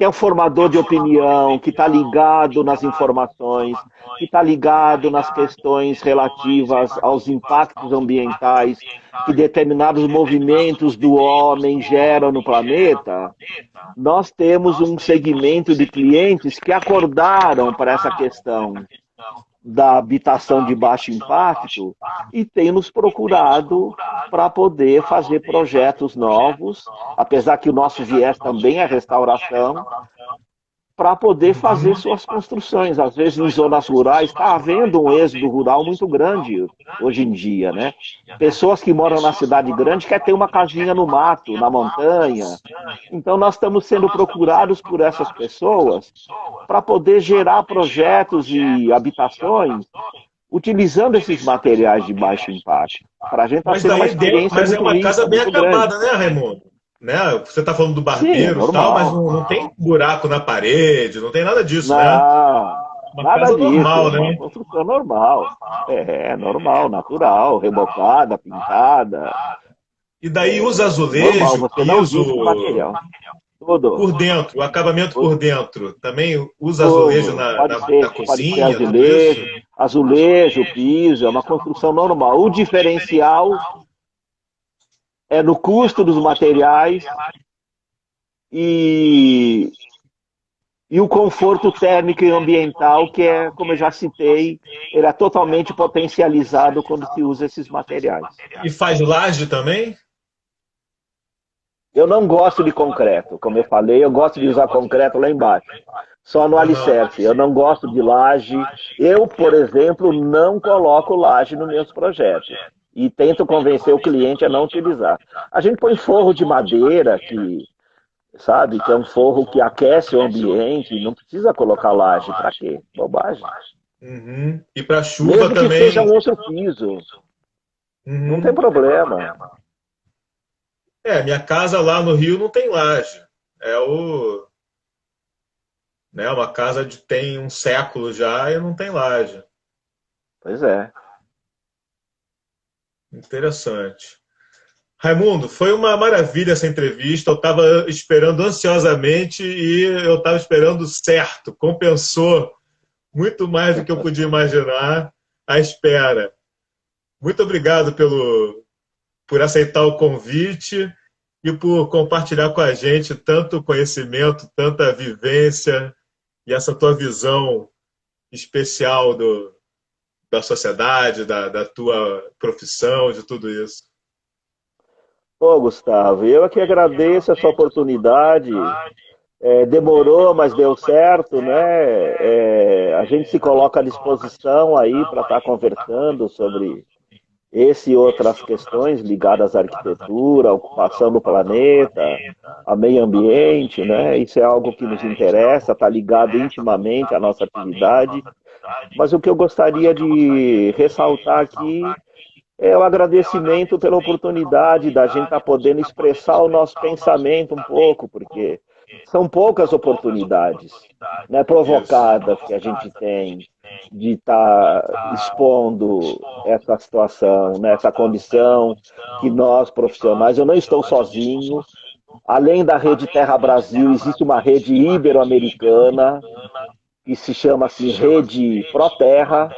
é um formador de opinião, que está ligado nas informações, que está ligado nas questões relativas aos impactos ambientais que determinados movimentos do homem geram no planeta, nós temos um segmento de clientes que acordaram para essa questão da habitação de baixo impacto e tem nos procurado para poder fazer projetos novos, apesar que o nosso viés também é restauração, para poder fazer suas construções. Às vezes, em zonas rurais, está havendo um êxodo rural muito grande hoje em dia, né? Pessoas que moram na cidade grande querem ter uma casinha no mato, na montanha. Então, nós estamos sendo procurados por essas pessoas para poder gerar projetos e habitações utilizando esses materiais de baixo impacto. Para a gente está sendo uma experiência Mas é muito uma rica, casa bem muito grande. acabada, né, Raimundo? Né? Você está falando do Sim, é barbeiro e tal, mas normal. não tem buraco na parede, não tem nada disso, né? Não, Uma nada casa disso, é normal, uma né? construção normal. Normal, natural, rebocada, pintada. E daí usa Normal, azulejo, você não piso risca o material. Tudo, por dentro, o acabamento por tudo, dentro. Também usa azulejo tudo. na Pode ser cozinha, tudo isso? azulejo, piso, é uma construção normal. O diferencial é no custo dos materiais e, e o conforto térmico e ambiental, que é, como eu já citei, ele é totalmente potencializado quando se usa esses materiais. E faz laje também? Eu não gosto de concreto, como eu falei, eu gosto de usar concreto lá embaixo, só no Aham. alicerce. Eu não gosto de laje. Eu, por exemplo, não coloco laje nos meus projetos e tento convencer o cliente a não utilizar. A gente põe forro de madeira, sabe, que é um forro que aquece o ambiente, não precisa colocar laje para quê? Bobagem. Uhum. E para chuva Mesmo que seja também. um outro piso, não tem Uhum. problema. Minha casa lá no Rio não tem laje. É o né? Uma casa que tem um século já e não tem laje. Pois é. Interessante. Raimundo, foi uma maravilha essa entrevista. Eu estava esperando ansiosamente e eu estava esperando certo. Compensou muito mais do que eu podia imaginar a espera. Muito obrigado por aceitar o convite e por compartilhar com a gente tanto conhecimento, tanta vivência e essa tua visão especial da sociedade, da tua profissão, de tudo isso. Ô, Gustavo, eu aqui agradeço essa oportunidade. Demorou, mas deu certo, né? A gente se coloca à disposição aí para estar conversando sobre esse e outras questões ligadas à arquitetura, à ocupação do planeta, ao meio ambiente, né? Isso é algo que nos interessa, está ligado intimamente à nossa atividade. Mas o que eu gostaria de ressaltar aqui é o agradecimento pela oportunidade da gente estar podendo expressar o nosso pensamento um pouco, porque são poucas oportunidades, né, provocadas que a gente tem de estar expondo essa situação, né, essa condição que nós, profissionais, eu não estou sozinho. Além da rede Terra Brasil, existe uma rede ibero-americana que se chama assim Rede Pro Terra.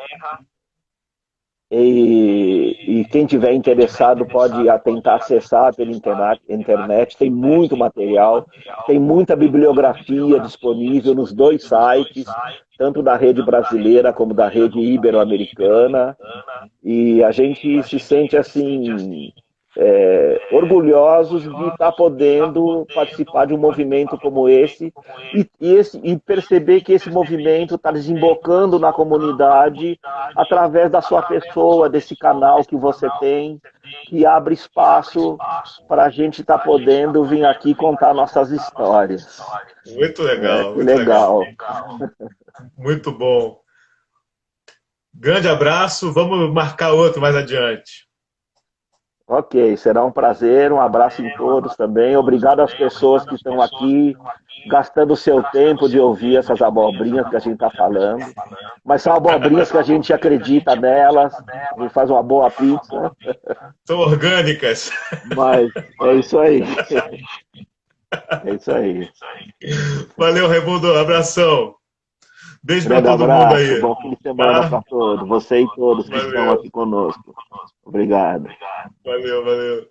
E quem tiver interessado pode tentar acessar pela internet. Tem muito material, tem muita bibliografia disponível nos dois sites, tanto da rede brasileira como da rede ibero-americana. E a gente se sente assim orgulhosos de estar podendo participar de um movimento como esse e perceber que esse movimento está desembocando na comunidade através da sua pessoa, desse canal que você tem, que abre espaço para a gente estar podendo vir aqui contar nossas histórias. Muito legal, Que muito legal. Muito bom. Grande abraço, vamos marcar outro mais adiante. Ok, será um prazer, um abraço em todos também. Obrigado às pessoas que estão aqui, gastando o seu tempo de ouvir essas abobrinhas que a gente está falando. Mas são abobrinhas que a gente acredita nelas, a gente faz uma boa pizza. São orgânicas. Mas é isso aí. É isso aí. Valeu, Raimundo, abração. Beijo para Grande todo mundo abraço, aí. bom fim de semana para todos, você e todos que estão Valeu. aqui conosco. Obrigado. Valeu, valeu.